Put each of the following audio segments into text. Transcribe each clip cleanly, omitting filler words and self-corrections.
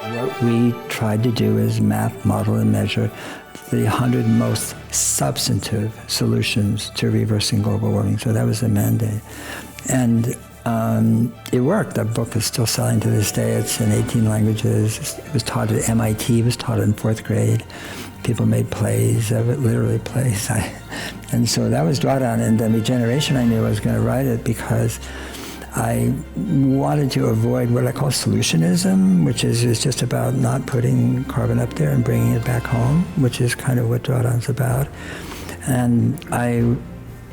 What we tried to do is map, model, and measure the 100 most substantive solutions to reversing global warming. So that was the mandate. And it worked. The book is still selling to this day. It's in 18 languages. It was taught at MIT. It was taught in 4th grade. People made plays of it, literally plays. And so that was Drawdown. And then Regeneration, I knew I was going to write it because I wanted to avoid what I call solutionism, which is just about not putting carbon up there and bringing it back home, which is kind of what Drawdown's about. And I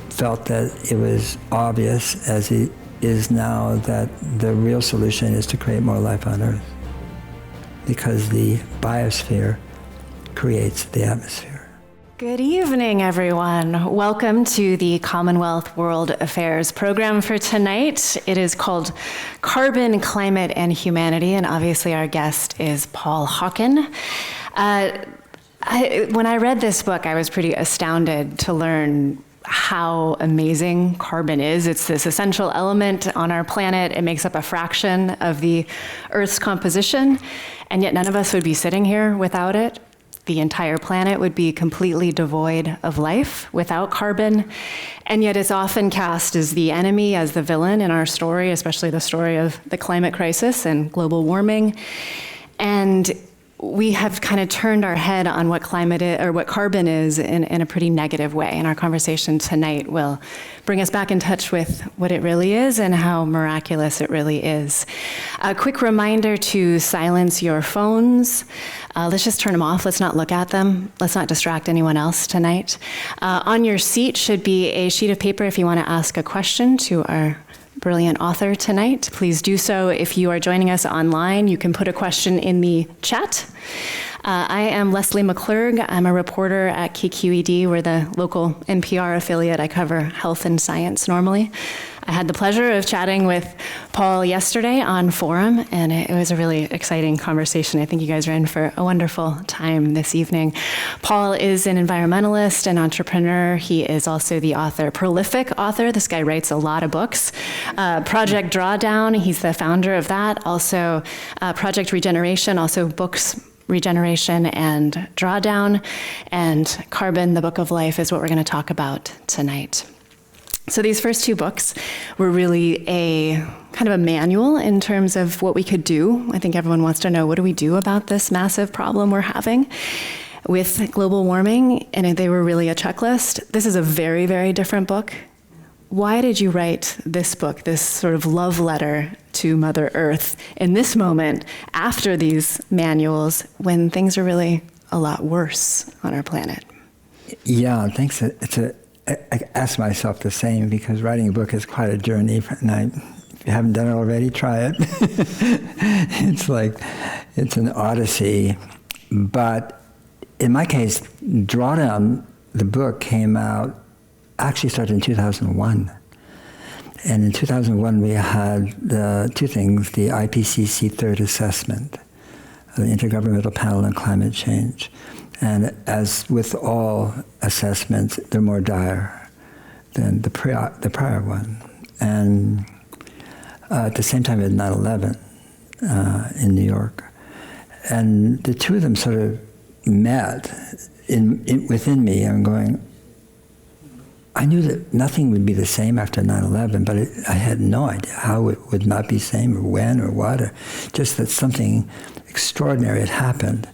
felt that it was obvious, as it is now, that the real solution is to create more life on Earth, because the biosphere creates the atmosphere. Good evening, everyone. Welcome to the Commonwealth World Affairs program for tonight. It is called Carbon, Climate, and Humanity, and obviously our guest is Paul Hawken. When I read this book, I was pretty astounded to learn how amazing carbon is. It's this essential element on our planet. It makes up a fraction of the Earth's composition, and yet none of us would be sitting here without it. The entire planet would be completely devoid of life without carbon, and yet it's often cast as the enemy, as the villain in our story, especially the story of the climate crisis and global warming. And we have kind of turned our head on what climate is, or what carbon is, in a pretty negative way. And our conversation tonight will bring us back in touch with what it really is and how miraculous it really is. A quick reminder to silence your phones. Let's just turn them off. Let's not look at them. Let's not distract anyone else tonight. On your seat should be a sheet of paper if you want to ask a question to our brilliant author tonight. Please do so. If you are joining us online, you can put a question in the chat. I am Leslie McClurg. I'm a reporter at KQED. We're the local NPR affiliate. I cover health and science normally. I had the pleasure of chatting with Paul yesterday on Forum, and it was a really exciting conversation. I think you guys are in for a wonderful time this evening. Paul is an environmentalist and entrepreneur. He is also the author, prolific author. This guy writes a lot of books. Project Drawdown, he's the founder of that. Also Project Regeneration, also books Regeneration and Drawdown. And Carbon, the Book of Life is what we're going to talk about tonight. So these first two books were really a kind of a manual in terms of what we could do. I think everyone wants to know, what do we do about this massive problem we're having with global warming? And they were really a checklist. This is a very, very different book. Why did you write this book, this sort of love letter to Mother Earth in this moment after these manuals when things are really a lot worse on our planet? Yeah, thanks. I ask myself the same, because writing a book is quite a journey. And if you haven't done it already, try it. It's an odyssey. But in my case, Drawdown, the book, actually started in 2001. And in 2001, we had two things: the IPCC third assessment, the Intergovernmental Panel on Climate Change. And as with all assessments, they're more dire than the prior one. And at the same time, we had 9/11 in New York. And the two of them sort of met within me. I'm going, I knew that nothing would be the same after 9/11, but I had no idea how it would not be the same, or when, or what, or just that something extraordinary had happened.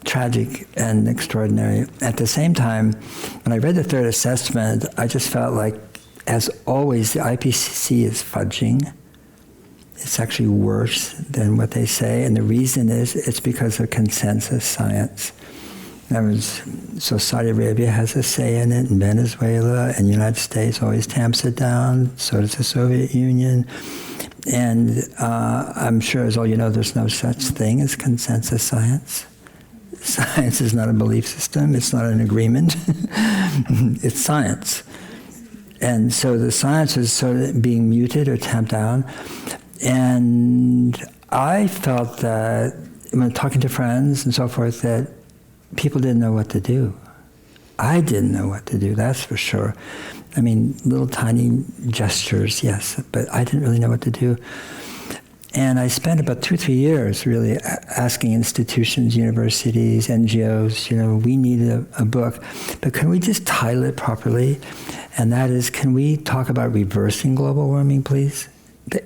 Tragic and extraordinary. At the same time, when I read the third assessment, I just felt like, as always, the IPCC is fudging. It's actually worse than what they say, and the reason is it's because of consensus science. So Saudi Arabia has a say in it, and Venezuela, and the United States always tamps it down. So does the Soviet Union. And I'm sure, as all you know, there's no such thing as consensus science. Science is not a belief system. It's not an agreement. It's science. And so the science is sort of being muted or tamped down. And I felt that, when talking to friends and so forth, that people didn't know what to do. I didn't know what to do, that's for sure. I mean, little tiny gestures, yes, but I didn't really know what to do. And I spent about 2 or 3 years really asking institutions, universities, NGOs, we need a book, but can we just title it properly? And that is, can we talk about reversing global warming, please?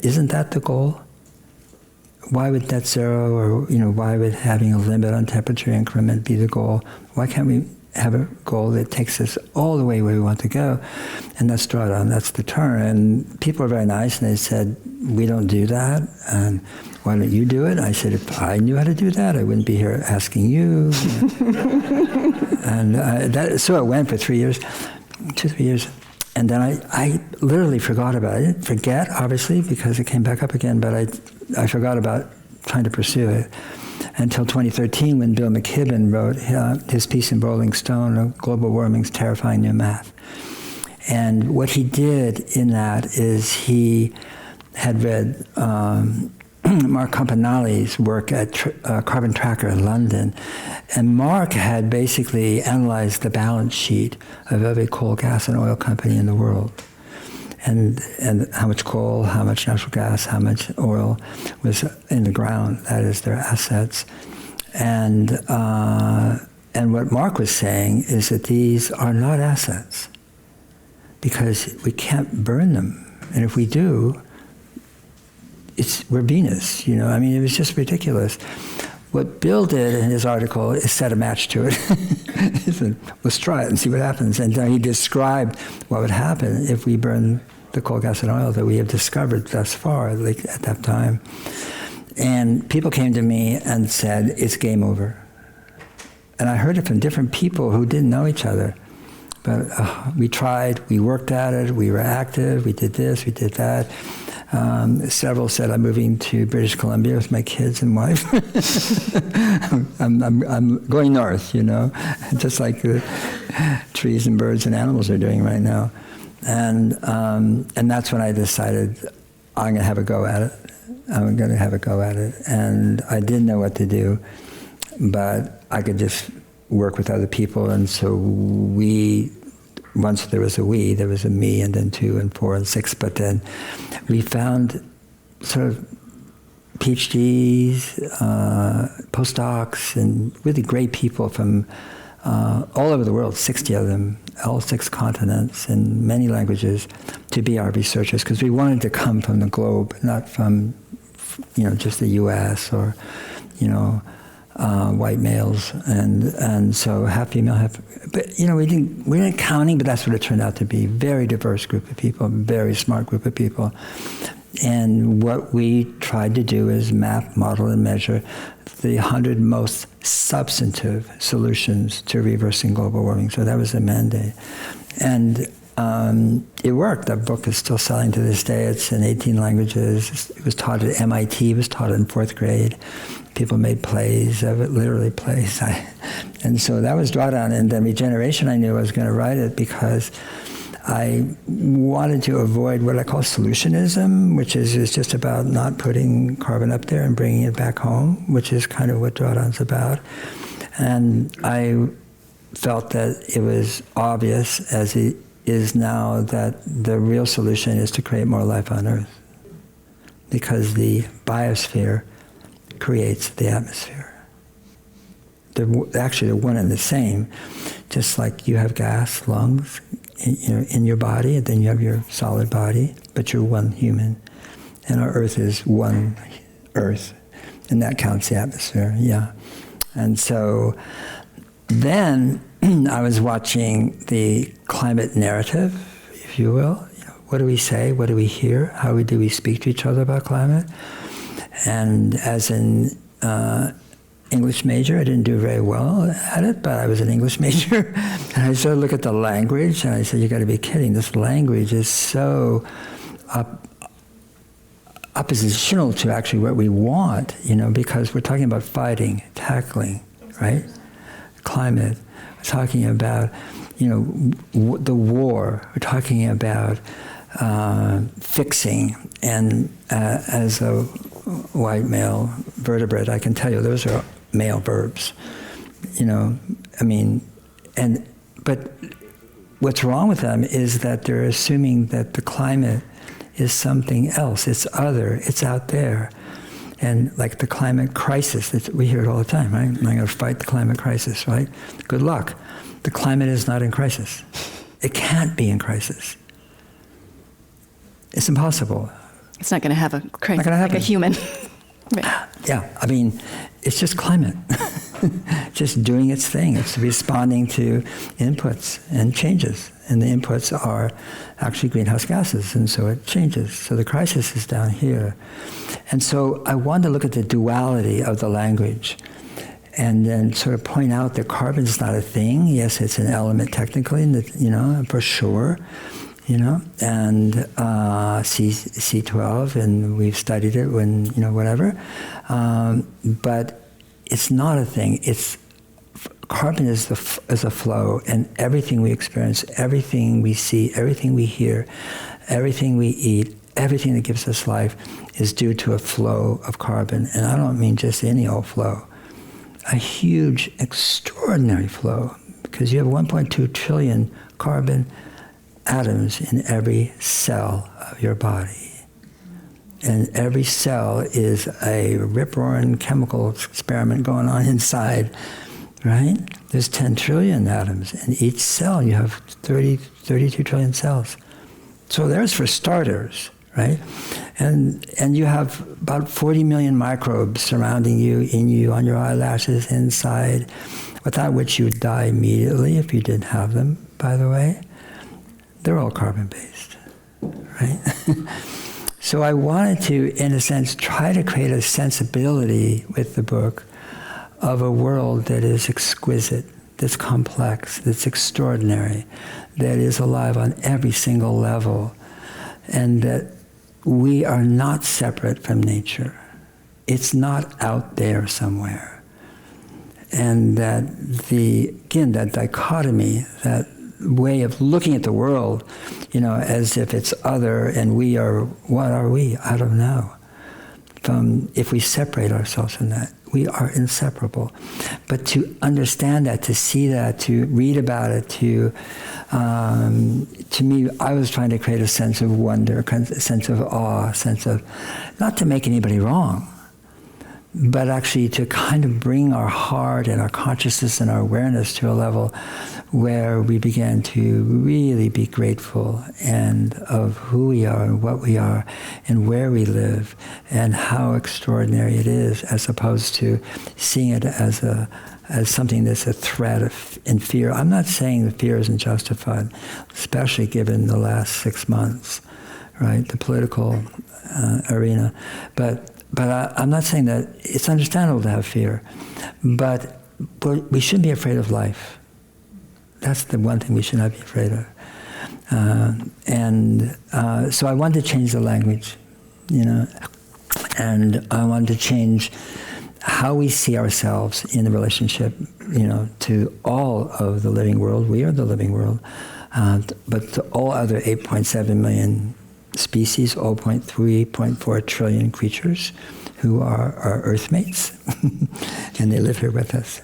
Isn't that the goal? Why would net zero, or why would having a limit on temperature increment be the goal? Why can't we have a goal that takes us all the way where we want to go? And that's drawdown, that's the turn. And people are very nice, and they said, we don't do that, and why don't you do it? I said, if I knew how to do that, I wouldn't be here asking you. And so it went for 3 years, 2, 3 years. And then I literally forgot about it. I didn't forget, obviously, because it came back up again, but I forgot about trying to pursue it until 2013, when Bill McKibben wrote his piece in Rolling Stone, Global Warming's Terrifying New Math. And what he did in that is he had read Mark Campanelli's work at Carbon Tracker in London. And Mark had basically analyzed the balance sheet of every coal, gas, and oil company in the world. And how much coal, how much natural gas, how much oil was in the ground, that is their assets. And what Mark was saying is that these are not assets, because we can't burn them. And if we do, we're Venus, it was just ridiculous. What Bill did in his article is set a match to it. He said, let's try it and see what happens. And then he described what would happen if we burn the coal, gas, and oil that we have discovered thus far, like at that time. And people came to me and said, it's game over. And I heard it from different people who didn't know each other. But we tried, we worked at it, we were active, we did this, we did that. Several said, I'm moving to British Columbia with my kids and wife. I'm going north, just like the trees and birds and animals are doing right now. And that's when I decided I'm going to have a go at it. I'm going to have a go at it. And I didn't know what to do, but I could just work with other people. And so once there was a we, there was a me, and then 2 and 4 and 6. But then we found sort of PhDs, postdocs, and really great people from all over the world, 60 of them, all 6 continents, in many languages, to be our researchers, because we wanted to come from the globe, not from, just the U.S. or, white males, and so half female, half. But we didn't counting, but that's what it turned out to be. Very diverse group of people, very smart group of people. And what we tried to do is map, model, and measure the 100 most substantive solutions to reversing global warming. So that was the mandate. And it worked. That book is still selling to this day. It's in 18 languages. It was taught at MIT. It was taught in 4th grade. People made plays of it, literally plays. And so that was Drawdown. And then Regeneration, I knew I was going to write it because I wanted to avoid what I call solutionism, which is just about not putting carbon up there and bringing it back home, which is kind of what Drawdown's about. And I felt that it was obvious, as it is now, that the real solution is to create more life on Earth, because the biosphere creates the atmosphere. Actually, they're one and the same. Just like you have gas, lungs, in your body, and then you have your solid body, but you're one human. And our Earth is one Earth, and that counts the atmosphere, yeah. And so then I was watching the climate narrative, if you will. What do we say? What do we hear? How do we speak to each other about climate? And as an English major, I didn't do very well at it, but I was an English major. And I started to look at the language, and I said, you got to be kidding. This language is so oppositional to actually what we want, because we're talking about fighting, tackling, right? Climate. We're talking about, the war. We're talking about fixing. And as a white male vertebrate, I can tell you those are male verbs. But what's wrong with them is that they're assuming that the climate is something else. It's other. It's out there. And like the climate crisis, we hear it all the time, right? I'm going to fight the climate crisis, right? Good luck. The climate is not in crisis. It can't be in crisis. It's impossible. It's not going to have a crisis like a human. Right. Yeah, I mean, it's just climate. Just doing its thing. It's responding to inputs and changes. And the inputs are actually greenhouse gases, and so it changes. So the crisis is down here. And so I want to look at the duality of the language and then sort of point out that carbon is not a thing. Yes, it's an element technically, for sure. And C12, and we've studied it when, whatever. But it's not a thing. Carbon is a flow, and everything we experience, everything we see, everything we hear, everything we eat, everything that gives us life is due to a flow of carbon. And I don't mean just any old flow. A huge, extraordinary flow, because you have 1.2 trillion carbon atoms in every cell of your body. And every cell is a rip-roaring chemical experiment going on inside, right? There's 10 trillion atoms. In each cell, you have 32 trillion cells. So there's for starters, right? And you have about 40 million microbes surrounding you, in you, on your eyelashes, inside, without which you would die immediately if you didn't have them, by the way. They're all carbon-based, right? So I wanted to, in a sense, try to create a sensibility with the book of a world that is exquisite, that's complex, that's extraordinary, that is alive on every single level, and that we are not separate from nature. It's not out there somewhere. And that that dichotomy, that way of looking at the world, as if it's other and we are, what are we? I don't know. If we separate ourselves from that, we are inseparable. But to understand that, to see that, to read about it, to me, I was trying to create a sense of wonder, a sense of awe, a sense of, not to make anybody wrong, but actually to kind of bring our heart and our consciousness and our awareness to a level where we began to really be grateful and of who we are and what we are and where we live and how extraordinary it is, as opposed to seeing it as something that's a threat and fear. I'm not saying that fear isn't justified, especially given the last 6 months, right? The political arena, but I'm not saying that it's understandable to have fear, but we shouldn't be afraid of life. That's the one thing we should not be afraid of. So I wanted to change the language, and I wanted to change how we see ourselves in the relationship, to all of the living world. We are the living world, but to all other 8.7 million species, 0.3.4 trillion creatures who are our earthmates, and they live here with us.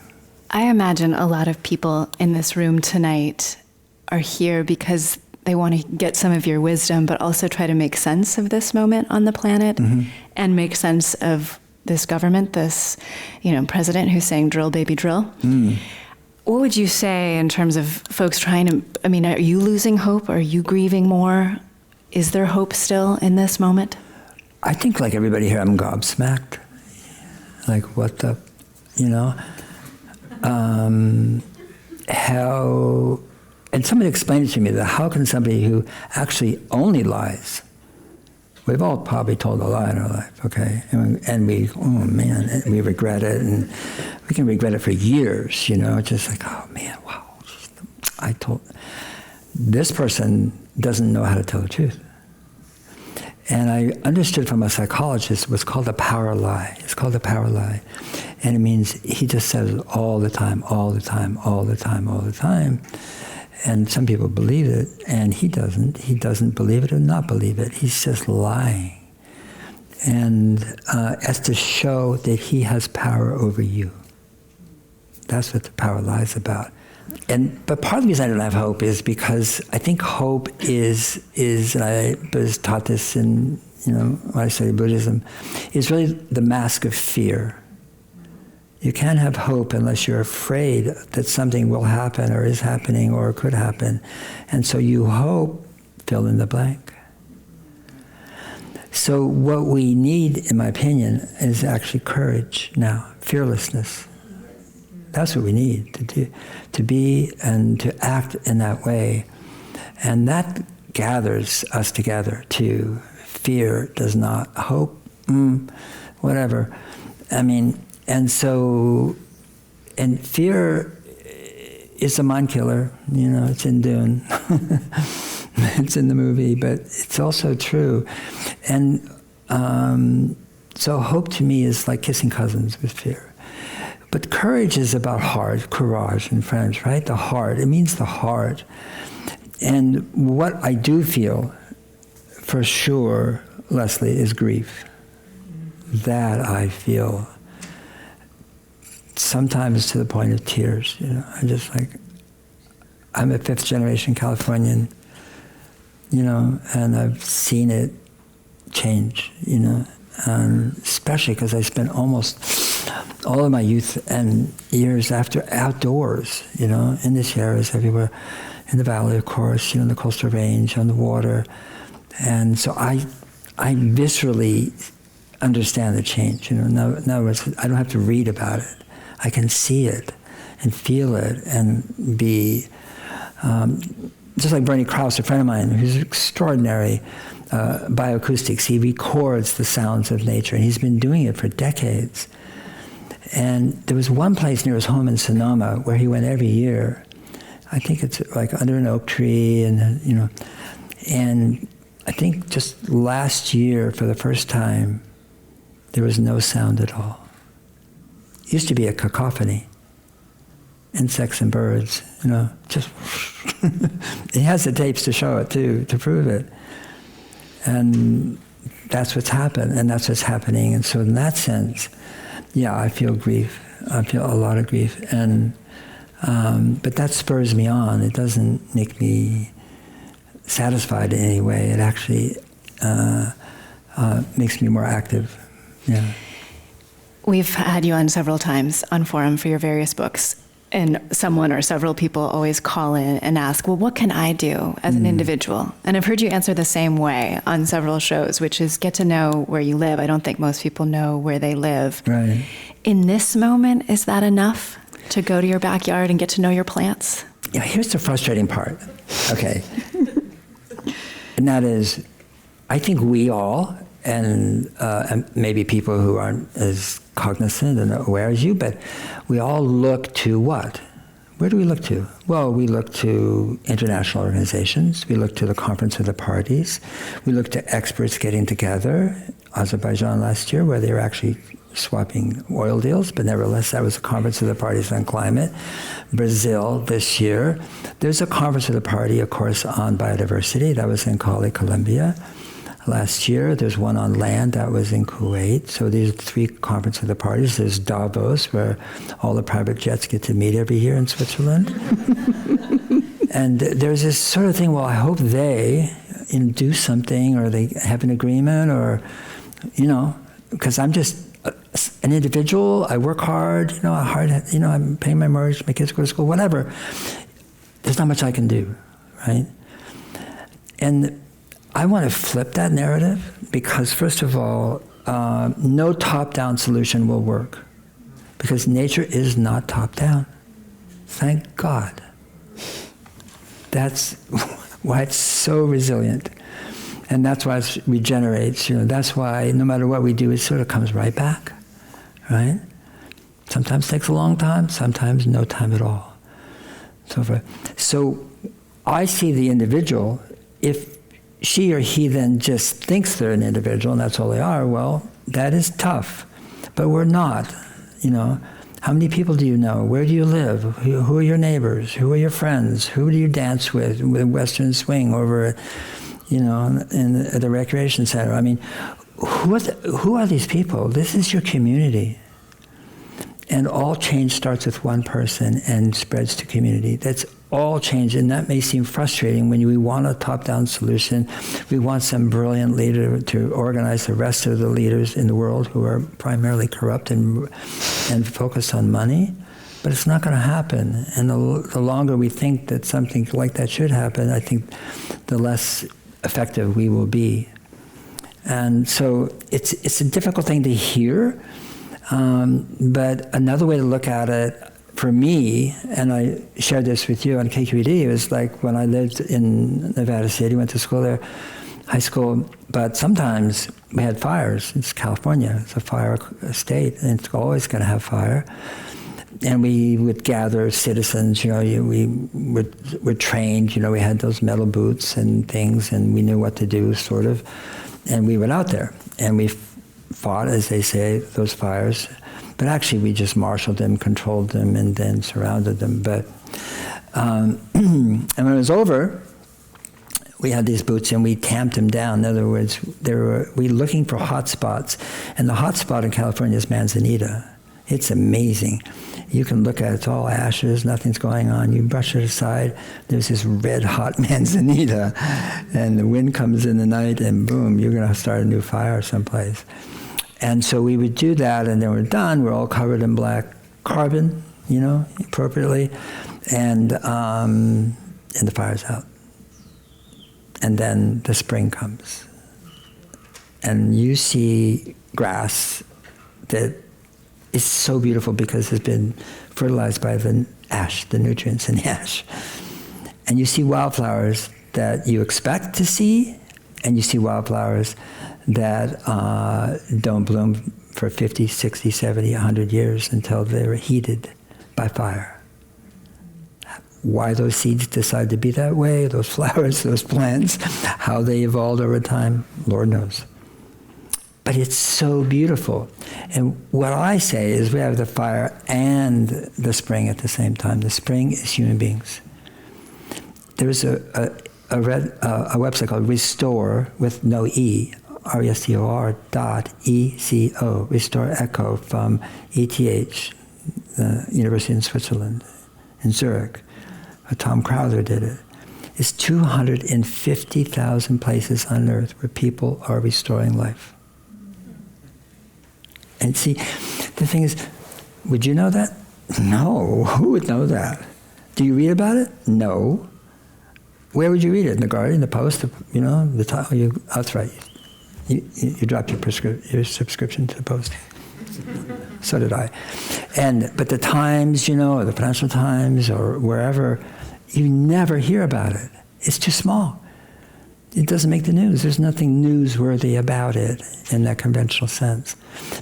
I imagine a lot of people in this room tonight are here because they want to get some of your wisdom, but also try to make sense of this moment on the planet, and make sense of this government, this, president who's saying drill, baby, drill. What would you say in terms of folks trying to, are you losing hope? Are you grieving more? Is there hope still in this moment? I think, like everybody here, I'm gobsmacked. Like, what the, how, and somebody explained it to me, that how can somebody who actually only lies, we've all probably told a lie in our life, okay? And we, we regret it, and we can regret it for years, just like, oh man, wow, this person doesn't know how to tell the truth. And I understood from a psychologist what's called a power lie. It's called a power lie. And it means he just says it all the time, all the time, all the time, all the time. And some people believe it, and he doesn't. He doesn't believe it or not believe it. He's just lying. And as to show that he has power over you. That's what the power lie is about. But part of the reason I don't have hope is because I think hope is and I was taught this in, when I studied Buddhism, is really the mask of fear. You can't have hope unless you're afraid that something will happen or is happening or could happen. And so you hope, fill in the blank. So what we need, in my opinion, is actually courage now, fearlessness. That's what we need to do, to be and to act in that way. And that gathers us together too. Fear does not. Hope, whatever. And fear is a mind killer. It's in Dune. It's in the movie, but it's also true. And so hope to me is like kissing cousins with fear. But courage is about heart, courage in French, right? The heart. It means the heart. And what I do feel, for sure, Leslie, is grief. That I feel sometimes to the point of tears. I'm a fifth generation Californian, and I've seen it change, especially because I spent almost all of my youth and years after outdoors, in the Sierras, everywhere, in the valley, of course, in the coastal range, on the water. And so I viscerally understand the change. In other words, I don't have to read about it. I can see it and feel it and be, just like Bernie Krause, a friend of mine, who's extraordinary bioacoustics. He records the sounds of nature, and he's been doing it for decades. And there was one place near his home in Sonoma where he went every year. I think it's like under an oak tree, and and I think just last year, for the first time, there was no sound at all. It used to be a cacophony. Insects and birds, just. He has the tapes to show it too, to prove it. And that's what's happened, and that's what's happening. And so in that sense, yeah, I feel grief. I feel a lot of grief. And but that spurs me on. It doesn't make me satisfied in any way. It actually makes me more active. Yeah. We've had you on several times on Forum for your various books, and someone or several people always call in and ask, well, what can I do as an individual? And I've heard you answer the same way on several shows, which is get to know where you live. I don't think most people know where they live. Right. In this moment, is that enough to go to your backyard and get to know your plants? Yeah, here's the frustrating part. Okay. And that is, I think we all, and maybe people who aren't as cognizant and aware as you, but we all look to what? Where do we look to? Well, we look to international organizations. We look to the Conference of the Parties. We look to experts getting together. Azerbaijan last year, where they were actually swapping oil deals, but nevertheless, that was a Conference of the Parties on climate. Brazil this year. There's a Conference of the Party, of course, on biodiversity. That was in Cali, Colombia. Last year, there's one on land that was in Kuwait. So these are three Conference of the Parties. There's Davos, where all the private jets get to meet every year in Switzerland. And there's this sort of thing, well, I hope they do something, or they have an agreement, or, because I'm just an individual. I work hard, I'm paying my mortgage, my kids go to school, whatever. There's not much I can do, right? And I want to flip that narrative because, first of all, no top-down solution will work because nature is not top-down. Thank God. That's why it's so resilient. And that's why it regenerates. That's why no matter what we do, it sort of comes right back, right? Sometimes takes a long time, sometimes no time at all. So I see the individual, if she or he then just thinks they're an individual and that's all they are, well, that is tough. But we're not, How many people do you know? Where do you live? Who are your neighbors? Who are your friends? Who do you dance with Western Swing over at, in the recreation center? I mean, who are these people? This is your community. And all change starts with one person and spreads to community. That's all change, and that may seem frustrating when we want a top-down solution. We want some brilliant leader to organize the rest of the leaders in the world who are primarily corrupt and focused on money. But it's not going to happen. And the longer we think that something like that should happen, I think the less effective we will be. And so it's a difficult thing to hear. But another way to look at it, for me, and I shared this with you on KQED, it was like when I lived in Nevada City, went to school there, high school, but sometimes we had fires. It's California, it's a fire state, and it's always going to have fire. And we would gather citizens, we were trained, we had those metal boots and things, and we knew what to do, sort of. And we went out there, and we fought, as they say, those fires. But actually, we just marshaled them, controlled them, and then surrounded them. But and when it was over, we had these boots, and we tamped them down. In other words, we were looking for hot spots. And the hot spot in California is Manzanita. It's amazing. You can look at it, it's all ashes, nothing's going on. You brush it aside, there's this red hot manzanita, and the wind comes in the night, and boom, you're going to start a new fire someplace. And so we would do that, and then we're done. We're all covered in black carbon, appropriately, and the fire's out. And then the spring comes, and you see grass that is so beautiful because it's been fertilized by the ash, the nutrients in the ash. And you see wildflowers that you expect to see, and you see wildflowers that don't bloom for 50, 60, 70, 100 years until they're heated by fire. Why those seeds decide to be that way, those flowers, those plants, how they evolved over time, Lord knows. But it's so beautiful. And what I say is we have the fire and the spring at the same time. The spring is human beings. There's a website called Restore with no E, RESTOR.ECO, Restore Echo from ETH, the University in Switzerland, in Zurich. Tom Crowther did it. It's 250,000 places on earth where people are restoring life. And see, the thing is, would you know that? No. Who would know that? Do you read about it? No. Where would you read it? In the Guardian, the Post, the title? That's right. You dropped your subscription to the Post. So did I. But the Times, or the Financial Times, or wherever, you never hear about it. It's too small. It doesn't make the news. There's nothing newsworthy about it in that conventional sense.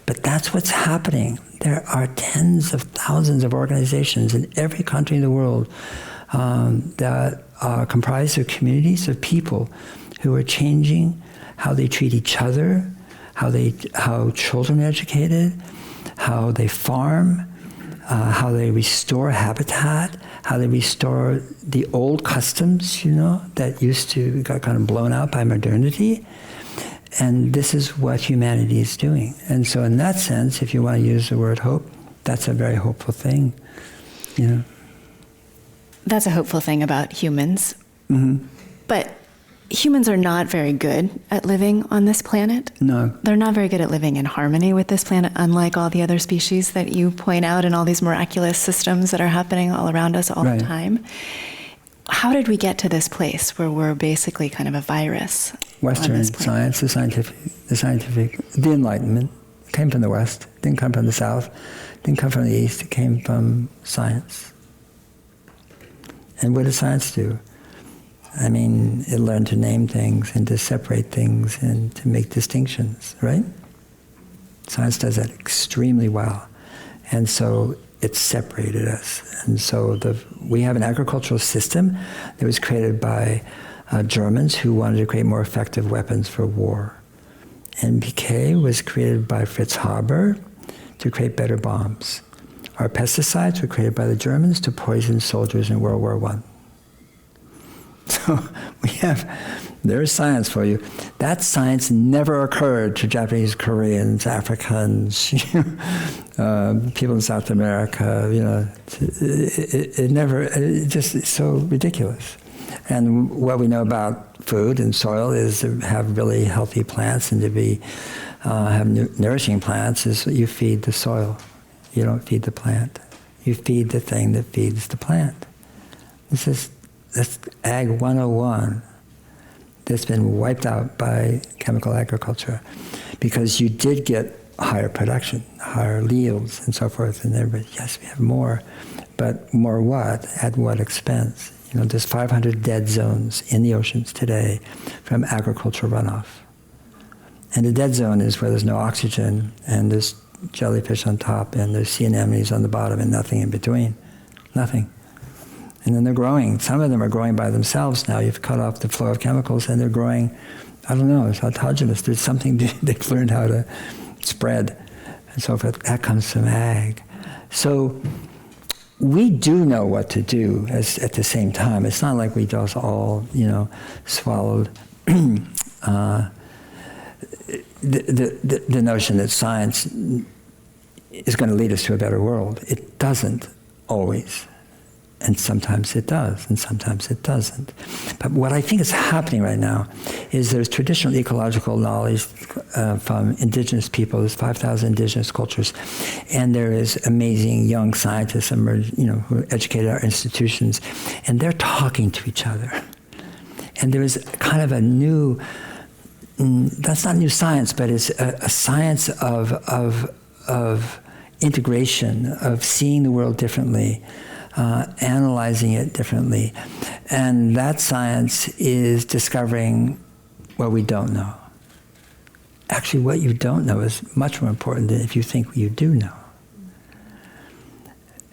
But that's what's happening. There are tens of thousands of organizations in every country in the world that are comprised of communities of people who are changing how they treat each other, how children are educated, how they farm, how they restore habitat, how they restore the old customs, that used to got kind of blown out by modernity. And this is what humanity is doing. And so in that sense, if you want to use the word hope, that's a very hopeful thing, That's a hopeful thing about humans. Mm-hmm. But humans are not very good at living on this planet. No. They're not very good at living in harmony with this planet, unlike all the other species that you point out and all these miraculous systems that are happening all around us all the time. How did we get to this place where we're basically kind of a virus? Western science, the Enlightenment came from the West, didn't come from the South, didn't come from the East, it came from science. And what does science do? I mean, it learned to name things and to separate things and to make distinctions, right? Science does that extremely well. And so it separated us. And so we have an agricultural system that was created by Germans who wanted to create more effective weapons for war. NPK was created by Fritz Haber to create better bombs. Our pesticides were created by the Germans to poison soldiers in World War I. So there's science for you. That science never occurred to Japanese, Koreans, Africans, people in South America. It never. It's so ridiculous. And what we know about food and soil is to have really healthy plants and to have nourishing plants is you feed the soil. You don't feed the plant. You feed the thing that feeds the plant. That's Ag 101 that's been wiped out by chemical agriculture because you did get higher production, higher yields, and so forth. And everybody, yes, we have more, but more what? At what expense? There's 500 dead zones in the oceans today from agricultural runoff. And the dead zone is where there's no oxygen, and there's jellyfish on top, and there's sea anemones on the bottom, and nothing in between. Nothing. And then they're growing. Some of them are growing by themselves now. You've cut off the flow of chemicals, and they're growing, I don't know, it's autogenous. There's something they've learned how to spread, and so forth. That comes from ag. So we do know what to do at the same time. It's not like we just all, swallowed the notion that science is going to lead us to a better world. It doesn't always. And sometimes it does, and sometimes it doesn't. But what I think is happening right now is there's traditional ecological knowledge from indigenous people. There's 5,000 indigenous cultures, and there is amazing young scientists who are educated at our institutions, and they're talking to each other. And there is kind of a new, that's not new science, but it's a science of integration, of seeing the world differently, analyzing it differently. And that science is discovering what we don't know. Actually, what you don't know is much more important than if you think you do know.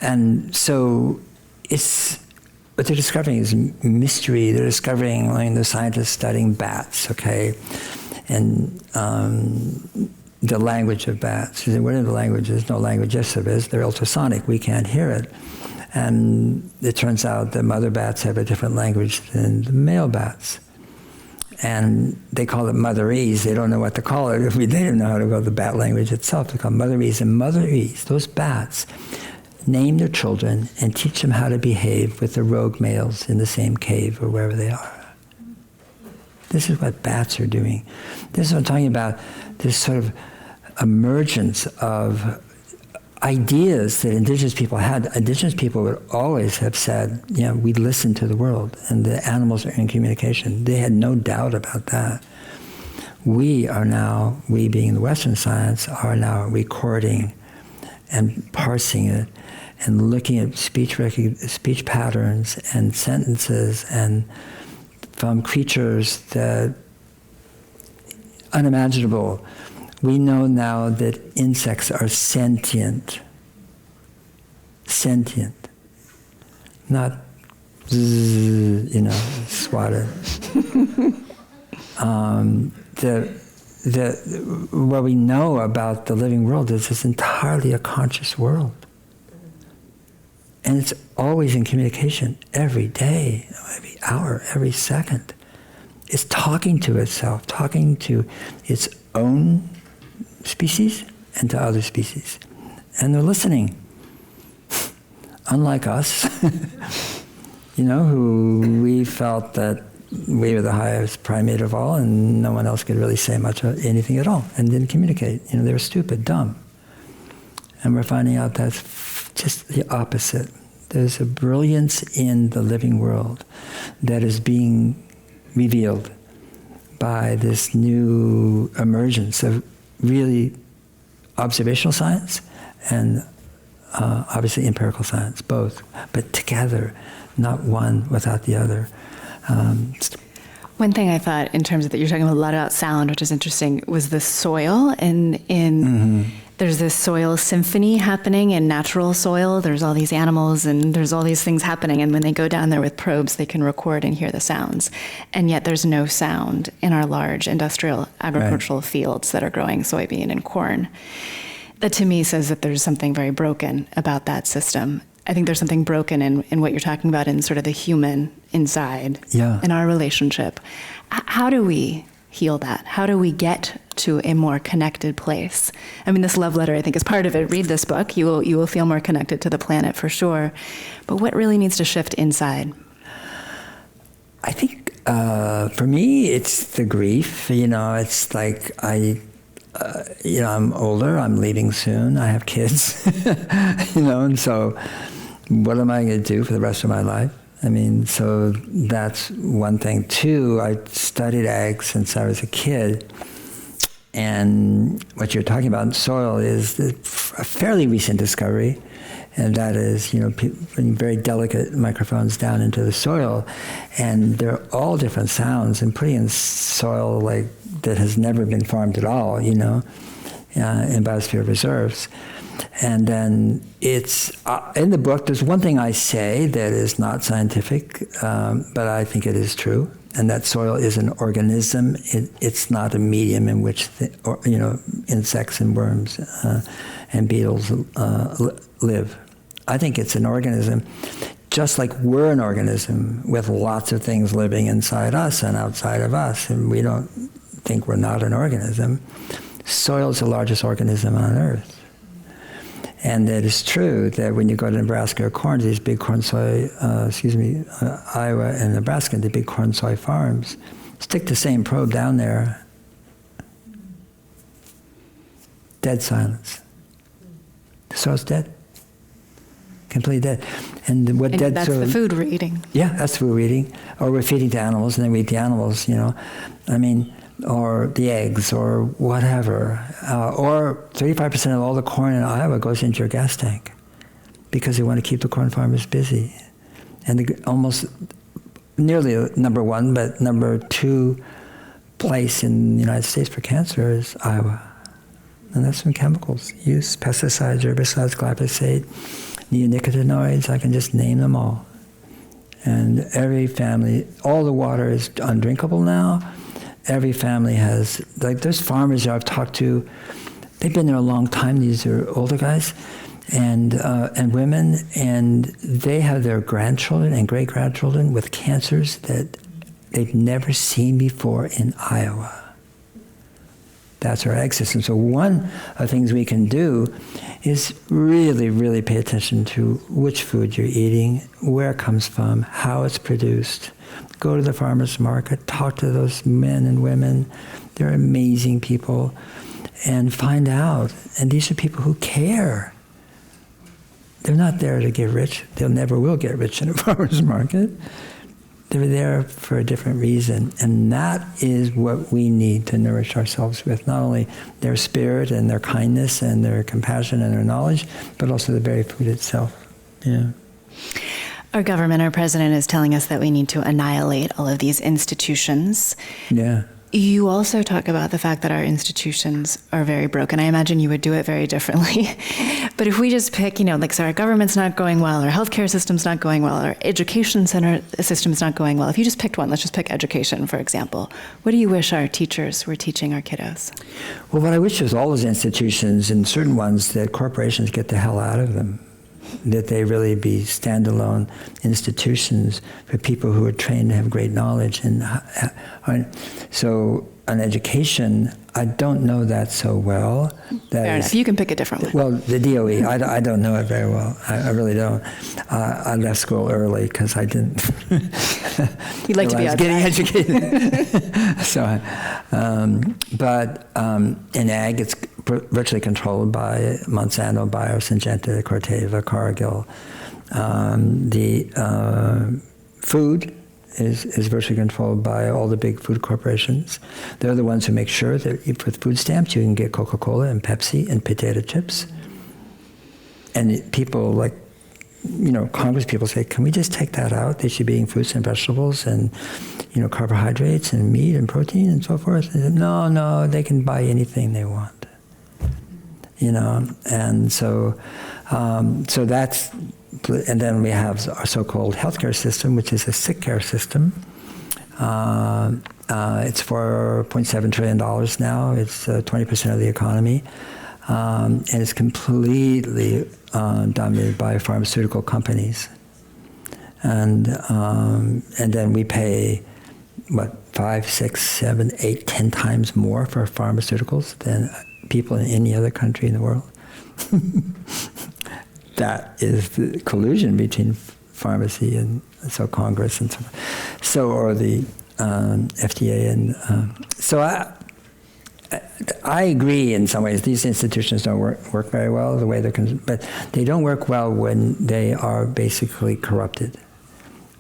And so what they're discovering is mystery. They're discovering, the scientists studying bats, okay? And the language of bats. You say, what are the languages? There's no language. Yes, there is. They're ultrasonic. We can't hear it. And it turns out that mother bats have a different language than the male bats. And they call it motherese. They don't know what to call it. They don't know how to call the bat language itself. They call it motherese. And motherese, those bats, name their children and teach them how to behave with the rogue males in the same cave or wherever they are. This is what bats are doing. This is what I'm talking about, this sort of emergence of ideas that indigenous people had. Indigenous people would always have said, we listen to the world, and the animals are in communication. They had no doubt about that. We being the Western science, are now recording and parsing it and looking at speech patterns and sentences and from creatures that unimaginable. We know now that insects are sentient, not swatted. What we know about the living world is it's entirely a conscious world. And it's always in communication every day, every hour, every second. It's talking to itself, talking to its own species and to other species. And they're listening. Unlike us, who we felt that we were the highest primate of all and no one else could really say much of anything at all and didn't communicate. They were stupid, dumb. And we're finding out that's just the opposite. There's a brilliance in the living world that is being revealed by this new emergence of really observational science and obviously empirical science, both, but together, not one without the other. One thing I thought in terms of that, you're talking a lot about sound, which is interesting, was the soil. There's this soil symphony happening in natural soil. There's all these animals and there's all these things happening. And when they go down there with probes, they can record and hear the sounds. And yet there's no sound in our large industrial agricultural fields that are growing soybean and corn. That to me says that there's something very broken about that system. I think there's something broken in what you're talking about in sort of the human inside, Yeah. in our relationship. How do we heal that? How do we get to a more connected place? I mean, this love letter, I think, is part of it. Read this book. You will feel more connected to the planet for sure. But what really needs to shift inside? I think for me, it's the grief. It's like I'm older. I'm leaving soon. I have kids. And so what am I going to do for the rest of my life? I mean, so that's one thing. Two, I studied ag since I was a kid. And what you're talking about in soil is a fairly recent discovery. And that is, putting very delicate microphones down into the soil. And they're all different sounds, and putting in soil like that has never been farmed at all, in biosphere reserves. And then it's, in the book, there's one thing I say that is not scientific, but I think it is true. And that soil is an organism. It's not a medium in which, insects and worms and beetles live. I think it's an organism, just like we're an organism with lots of things living inside us and outside of us, and we don't think we're not an organism. Soil is the largest organism on Earth. And it is true that when you go to Nebraska or corn, these big corn soy, Iowa and Nebraska, the big corn soy farms, stick the same probe down there. Dead silence. The soil's dead. Completely dead. And what dead that's soil... the food we're eating. Yeah, that's the food we're eating. Or we're feeding to animals, and then we eat the animals, or the eggs, or whatever. Or 35% of all the corn in Iowa goes into your gas tank because they want to keep the corn farmers busy. And almost nearly number one, but number two place in the United States for cancer is Iowa. And that's from chemicals use, pesticides, herbicides, glyphosate, neonicotinoids, I can just name them all. And every family, all the water is undrinkable now. Every family has, there's farmers that I've talked to, they've been there a long time, these are older guys, and women, and they have their grandchildren and great-grandchildren with cancers that they've never seen before in Iowa. That's our ag system. So one of the things we can do is really, really pay attention to which food you're eating, where it comes from, how it's produced. Go to the farmer's market, talk to those men and women. They're amazing people. And find out. And these are people who care. They're not there to get rich. They never will get rich in a farmer's market. They're there for a different reason. And that is what we need to nourish ourselves with, not only their spirit and their kindness and their compassion and their knowledge, but also the very food itself. Yeah. Our government, our president is telling us that we need to annihilate all of these institutions. Yeah. You also talk about the fact that our institutions are very broken. I imagine you would do it very differently. But if we just pick, so our government's not going well, our healthcare system's not going well, our education center system's not going well. If you just picked one, let's just pick education, for example. What do you wish our teachers were teaching our kiddos? Well, what I wish is all those institutions and certain ones that corporations get the hell out of them. That they really be standalone institutions for people who are trained to have great knowledge. And so on education, I don't know that so well. Fair enough. You can pick a different one. Well, the DOE, I don't know it very well. I really don't. I left school early because I didn't. You'd like to be outside. Getting educated. So, but in ag, it's virtually controlled by Monsanto, Bayer, Syngenta, Corteva, Cargill. The food is virtually controlled by all the big food corporations. They're the ones who make sure that with food stamps you can get Coca-Cola and Pepsi and potato chips. And people like, Congress people say, can we just take that out? They should be eating fruits and vegetables and, carbohydrates and meat and protein and so forth. And no, they can buy anything they want. And so that's, and then we have our so-called healthcare system, which is a sick care system. It's $4.7 trillion now. It's 20% of the economy. and it's completely dominated by pharmaceutical companies. And then we pay, 5, 6, 7, 8, 10 times more for pharmaceuticals than people in any other country in the world. That is the collusion between pharmacy and so Congress and so or the FDA and so I agree in some ways. These institutions don't work very well the way but they don't work well when they are basically corrupted.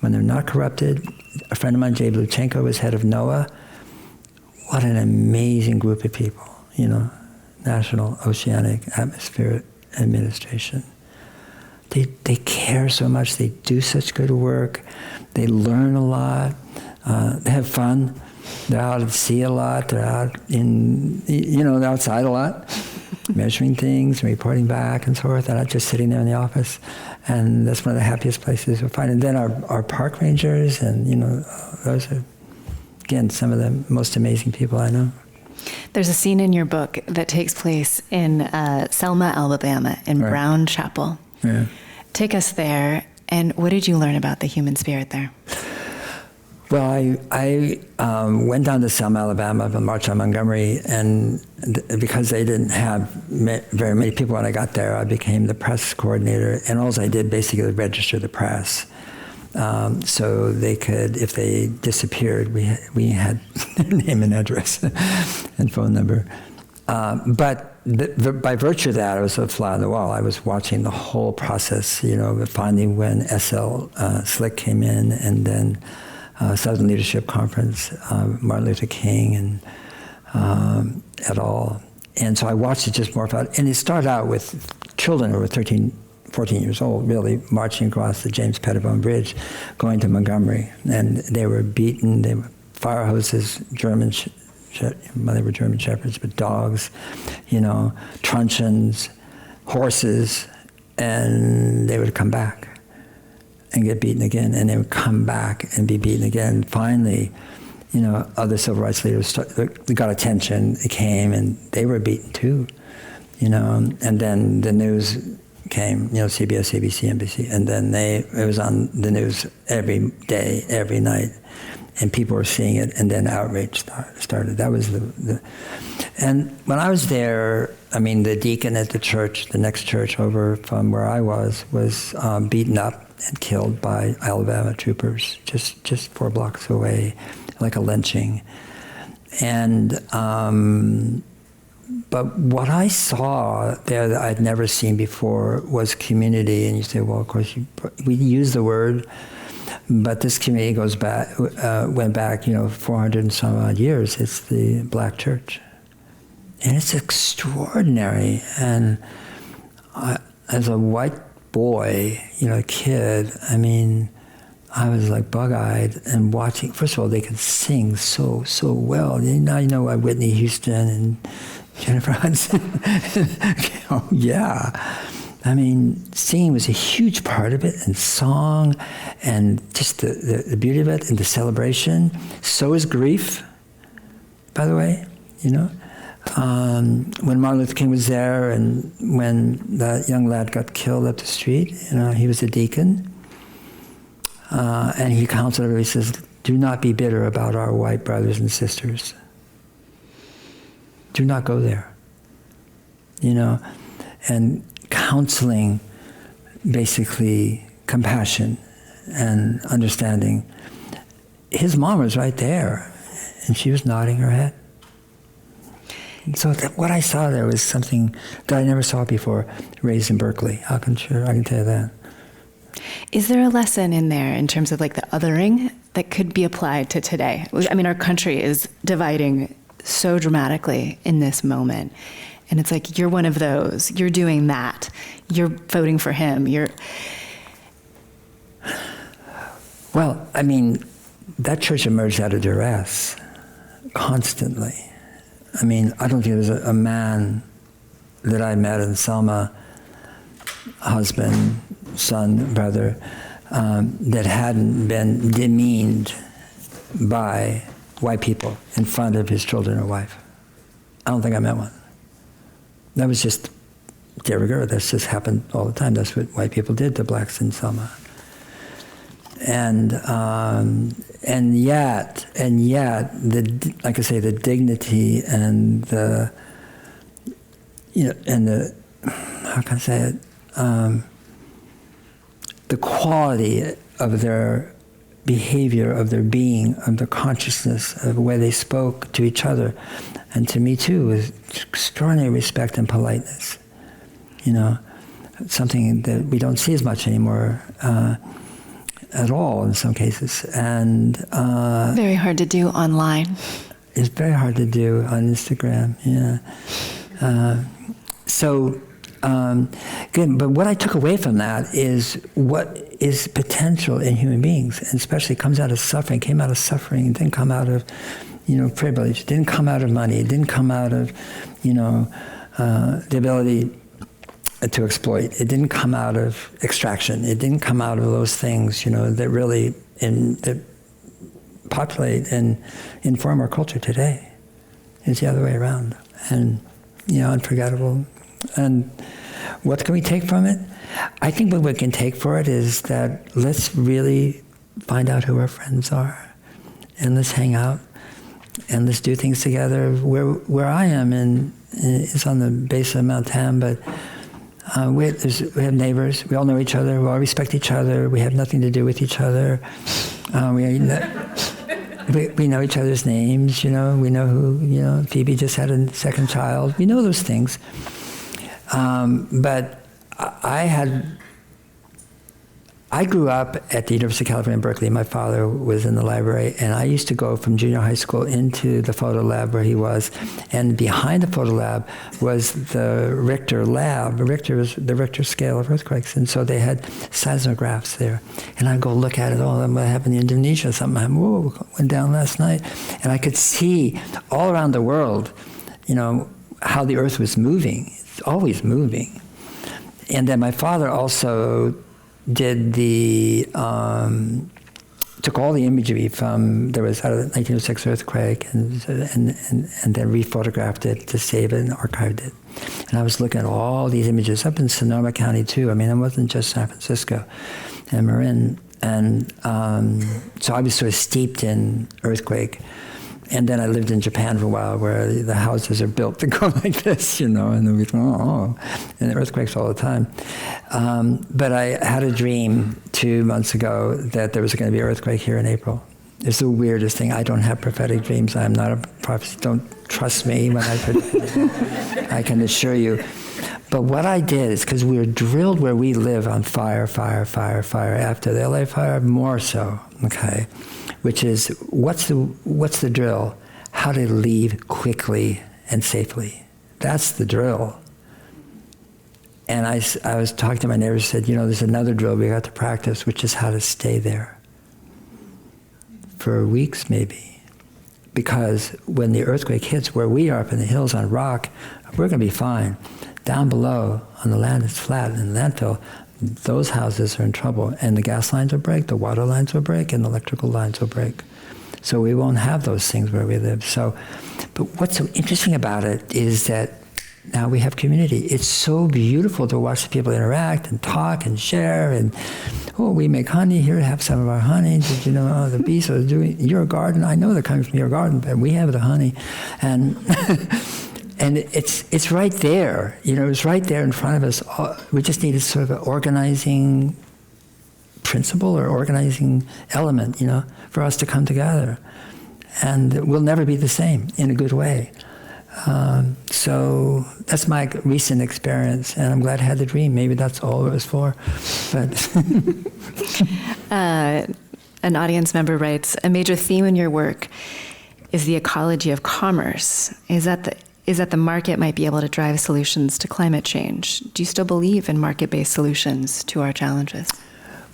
When they're not corrupted, a friend of mine, Jay Bluchenko, was head of NOAA. What an amazing group of people, National Oceanic Atmospheric Administration. They care so much. They do such good work. They learn a lot. They have fun. They're out at sea a lot. They're out they're outside a lot, measuring things, reporting back and so forth. They're not just sitting there in the office. And that's one of the happiest places you'll find. And then our park rangers, and those are, again, some of the most amazing people I know. There's a scene in your book that takes place in Selma, Alabama, in Right. Brown Chapel. Yeah. Take us there, and what did you learn about the human spirit there? Well, I went down to Selma, Alabama, to march on Montgomery, and because they didn't have very many people when I got there, I became the press coordinator, and all I did basically was register the press. So they could, if they disappeared, we had their name and address and phone number. But by virtue of that, I was a fly on the wall. I was watching the whole process, finally when SL Slick came in, and then Southern Leadership Conference, Martin Luther King and et al. And so I watched it just morph out. And it started out with children who were 13, 14 years old, really, marching across the James Pettibone Bridge, going to Montgomery. And they were beaten. They were fire hoses, they were German shepherds, but dogs, truncheons, horses, and they would come back and get beaten again, and they would come back and be beaten again. Finally, other civil rights leaders got attention. They came, and they were beaten too, And then the news came, CBS, ABC, NBC, and then it was on the news every day, every night, and people were seeing it, and then outrage started. That was and when I was there, the deacon at the church, the next church over from where I was beaten up and killed by Alabama troopers just 4 blocks away, like a lynching. And but what I saw there that I'd never seen before was community. And you say, well, of course, we use the word, but this community went back, 400 and some odd years. It's the Black church. And it's extraordinary. And as a white boy, a kid, I was like bug-eyed and watching. First of all, they could sing so well. Now you know why Whitney Houston and Jennifer Hudson. Oh, yeah. Singing was a huge part of it, and song, and just the beauty of it, and the celebration. So is grief, by the way, When Martin Luther King was there, and when that young lad got killed up the street, he was a deacon. And he counseled everybody. He says, do not be bitter about our white brothers and sisters. Do not go there. And counseling, basically compassion and understanding. His mom was right there, and she was nodding her head. And so what I saw there was something that I never saw before, raised in Berkeley. I can tell you that. Is there a lesson in there in terms of the othering that could be applied to today? Our country is dividing so dramatically in this moment. And it's like, you're one of those, you're doing that, you're voting for him, Well, that church emerged out of duress constantly. I don't think there's a man that I met in Selma, husband, son, brother, that hadn't been demeaned by white people in front of his children or wife. I don't think I met one. That was just de rigueur. That's just happened all the time. That's what white people did to blacks in Selma. And yet, like I say, the dignity and the, and the, how can I say it, the quality of their behavior, of their being, of their consciousness, of the way they spoke to each other, and to me too, was extraordinary respect and politeness. Something that we don't see as much anymore at all in some cases. And very hard to do online. It's very hard to do on Instagram, yeah. Good, but what I took away from that is what is potential in human beings, and especially comes out of suffering, came out of suffering, it didn't come out of, privilege, it didn't come out of money, it didn't come out of, the ability to exploit, it didn't come out of extraction, it didn't come out of those things, that really that populate and inform our culture today. It's the other way around, and unforgettable. And what can we take from it? I think what we can take for it is that let's really find out who our friends are, and let's hang out, and let's do things together. Where I am is on the base of Mount Tam, but we have neighbors. We all know each other. We all respect each other. We have nothing to do with each other. We know each other's names. We know who. Phoebe just had a second child. We know those things. But I grew up at the University of California, Berkeley. My father was in the library, and I used to go from junior high school into the photo lab where he was, and behind the photo lab was the Richter lab. The Richter was the Richter scale of earthquakes, and so they had seismographs there. And I'd go look at it, what happened in Indonesia, something went down last night. And I could see all around the world, how the earth was moving. It's always moving. And then my father also did took all the imagery from, there was out of the 1906 earthquake, and then rephotographed it to save it and archived it. And I was looking at all these images up in Sonoma County too. I mean, it wasn't just San Francisco and Marin. And so I was sort of steeped in earthquake. And then I lived in Japan for a while, where the houses are built to go like this, and we and the earthquakes all the time. But I had a dream 2 months ago that there was going to be an earthquake here in April. It's the weirdest thing. I don't have prophetic dreams. I'm not a prophet. Don't trust me when I can assure you. But what I did is, because we were drilled where we live on fire, fire, fire, fire. After the LA fire, more so, okay? Which is, what's the drill? How to leave quickly and safely. That's the drill. And I was talking to my neighbors, said, there's another drill we got to practice, which is how to stay there for weeks maybe. Because when the earthquake hits where we are up in the hills on rock, we're going to be fine. Down below, on the land that's flat in the landfill, those houses are in trouble, and the gas lines will break, the water lines will break, and the electrical lines will break. So we won't have those things where we live. But what's so interesting about it is that now we have community. It's so beautiful to watch the people interact and talk and share, and we make honey here, have some of our honey. Did you know the bees are doing your garden? I know they're coming from your garden, but we have the honey. And and it's right there, it's right there in front of us. We just need a sort of an organizing principle or organizing element, for us to come together. And we'll never be the same in a good way. So that's my recent experience, and I'm glad I had the dream. Maybe that's all it was for. But an audience member writes, a major theme in your work is the ecology of commerce. Is that the market might be able to drive solutions to climate change. Do you still believe in market-based solutions to our challenges?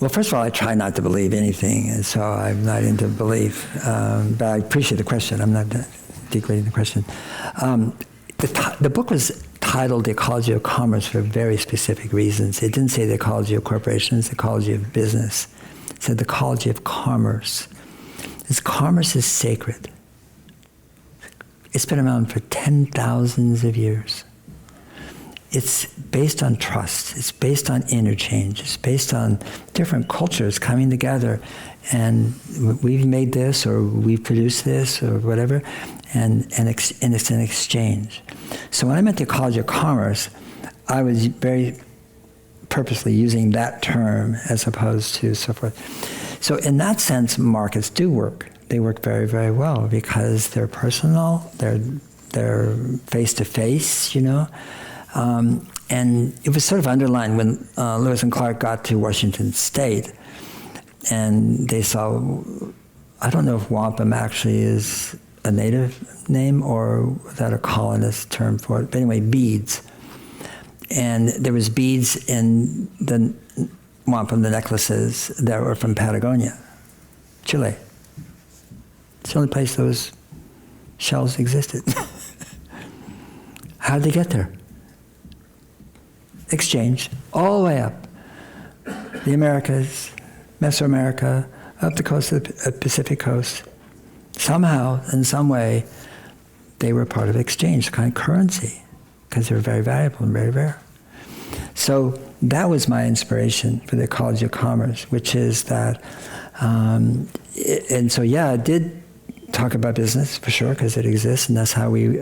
Well, first of all, I try not to believe anything, and so I'm not into belief. But I appreciate the question. I'm not degrading the question. The book was titled The Ecology of Commerce for very specific reasons. It didn't say the ecology of corporations, the ecology of business. It said the ecology of commerce. Because commerce is sacred. It's been around for 10,000s of years. it's based on trust. It's based on interchange. It's based on different cultures coming together, and we've made this, or we've produced this, or whatever, and it's an exchange. So when I met the Ecology of Commerce, I was very purposely using that term as opposed to so forth. So in that sense, markets do work. They work very, very well because they're personal, they're face-to-face, you know. And it was sort of underlined when Lewis and Clark got to Washington State, and they saw, I don't know if wampum actually is a native name or was that a colonist term for it, but anyway, beads. And there was beads in the wampum, the necklaces that were from Patagonia, Chile. It's the only place those shells existed. How did they get there? Exchange, all the way up. The Americas, Mesoamerica, up the coast of the Pacific coast. Somehow, in some way, they were part of exchange, kind of currency, because they were very valuable and very rare. So that was my inspiration for the Ecology of Commerce, which is that, and so yeah, I did talk about business for sure, because it exists, and that's how we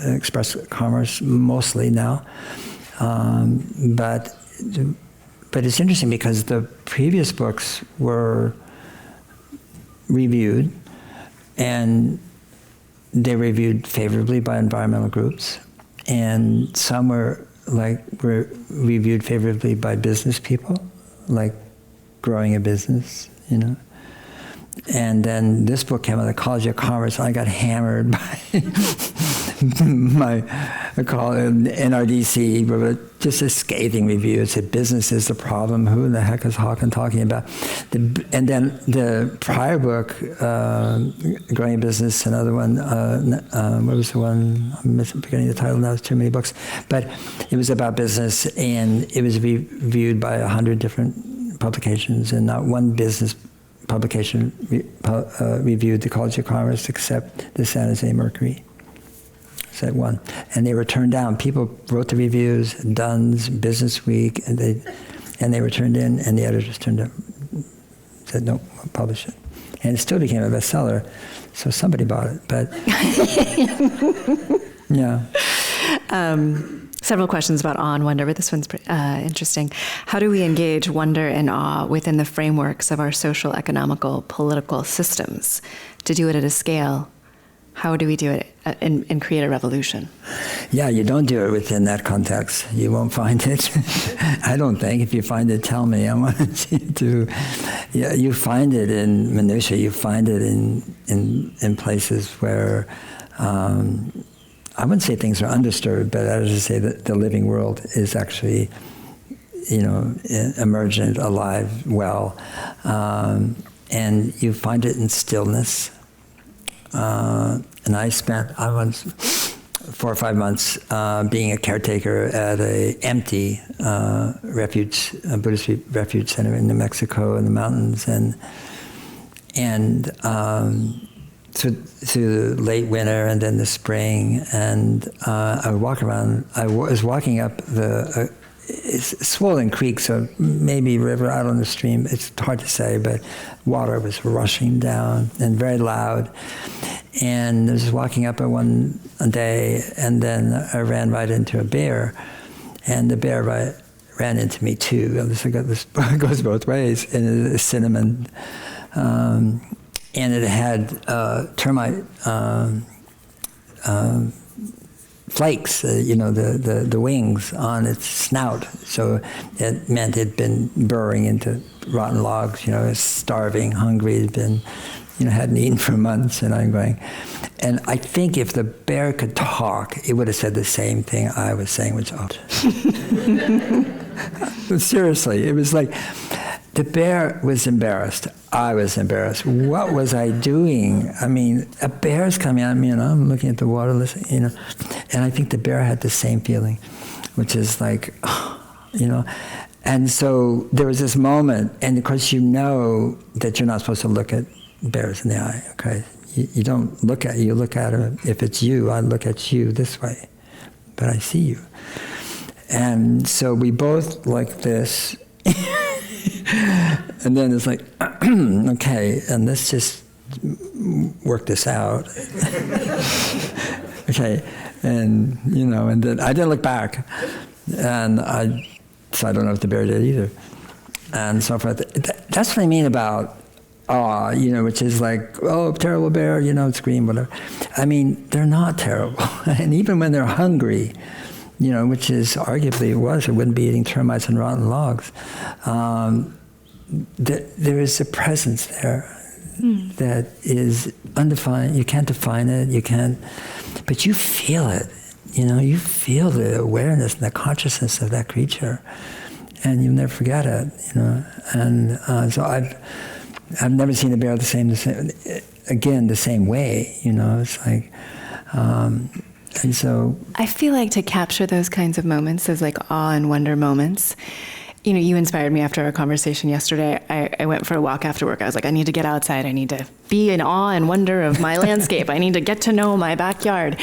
express commerce mostly now. But it's interesting because the previous books were reviewed, and they were reviewed favorably by environmental groups, and some were reviewed favorably by business people, like growing a business, you know. And then this book came out, The Ecology of Commerce. I got hammered by I call it NRDC, but just a scathing review. It said, business is the problem. Who the heck is Hawken talking about? And then the prior book, Growing a Business, another one, what was the one? I'm forgetting the title now, there's too many books. But it was about business, and it was reviewed by 100 different publications, and not one business publication reviewed the Ecology of Commerce except the San Jose Mercury. Said one, and they were turned down. People wrote the reviews, Dunn's, Business Week, and they were turned in, and the editors said no, we'll publish it, and it still became a bestseller. So somebody bought it, but yeah. Several questions about awe and wonder, but this one's interesting. How do we engage wonder and awe within the frameworks of our social, economical, political systems? To do it at a scale, how do we do it and create a revolution? Yeah, you don't do it within that context. You won't find it. I don't think. If you find it, tell me. I want to see it too. Yeah, you find it in minutiae. You find it in places where I wouldn't say things are undisturbed, but I would just say that the living world is actually, you know, emergent, alive, well, and you find it in stillness. And I spent 4 or 5 months being a caretaker at an empty Buddhist refuge center in New Mexico in the mountains, and through the late winter and then the spring, and I would walk around. I was walking up the swollen creek, so maybe river, out on the stream. It's hard to say, but water was rushing down and very loud. And I was walking up it one day, and then I ran right into a bear, and the bear ran into me too. This goes both ways. And it's cinnamon, and it had termite flakes, the wings on its snout. So it meant it'd been burrowing into rotten logs. It's starving, hungry, it'd been. Hadn't eaten for months, and I'm going. And I think if the bear could talk, it would have said the same thing I was saying, which, seriously, it was like the bear was embarrassed. I was embarrassed. What was I doing? I mean, a bear's coming at me, and I'm looking at the water, listening, and I think the bear had the same feeling, which is like, And so there was this moment, and of course that you're not supposed to look at bears in the eye, okay? You don't look at you look at them. If it's you, I look at you this way, but I see you. And so we both like this. And then it's like, okay, and let's just work this out. Okay, and and then I didn't look back, and so I don't know if the bear did either, and so forth. That's what I mean about awe, which is like, oh, terrible bear, scream, whatever. I mean, they're not terrible, and even when they're hungry, which is arguably it wouldn't be eating termites and rotten logs. There is a presence there that is undefined. You can't define it. You can't, but you feel it. You feel the awareness and the consciousness of that creature, and you'll never forget it. And so I've never seen a bear the same way. It's like. And so I feel like to capture those kinds of moments, those like awe and wonder moments, you inspired me after our conversation yesterday. I went for a walk after work. I was like, I need to get outside. I need to be in awe and wonder of my landscape. I need to get to know my backyard.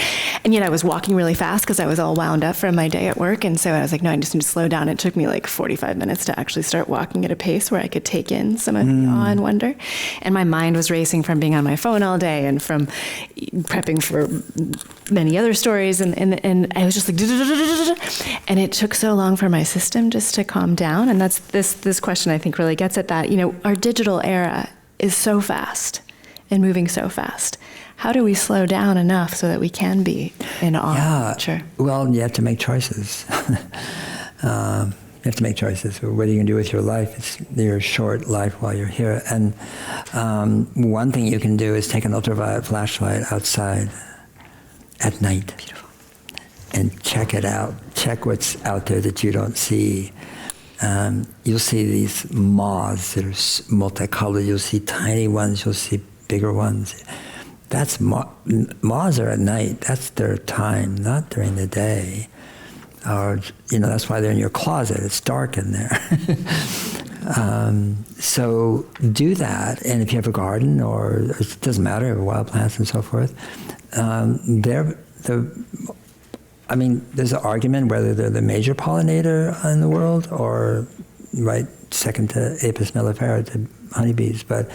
And yet I was walking really fast because I was all wound up from my day at work. And so I was like, no, I just need to slow down. It took me like 45 minutes to actually start walking at a pace where I could take in some of the awe and wonder. And my mind was racing from being on my phone all day and from prepping for many other stories. And I was just like, and it took so long for my system just to calm down. And that's this question, I think, really gets at that. Our digital era is so fast and moving so fast. How do we slow down enough so that we can be in awe? Yeah. Sure. Well, you have to make choices. You have to make choices. What are you going to do with your life? It's your short life while you're here. And one thing you can do is take an ultraviolet flashlight outside at night. Beautiful. And check it out. Check what's out there that you don't see. You'll see these moths that are multicolored. You'll see tiny ones. You'll see bigger ones. That's moths are at night. That's their time, not during the day. Or that's why they're in your closet. It's dark in there. So do that. And if you have a garden, or it doesn't matter, wild plants and so forth, there's an argument whether they're the major pollinator in the world or second to Apis mellifera, to honeybees, but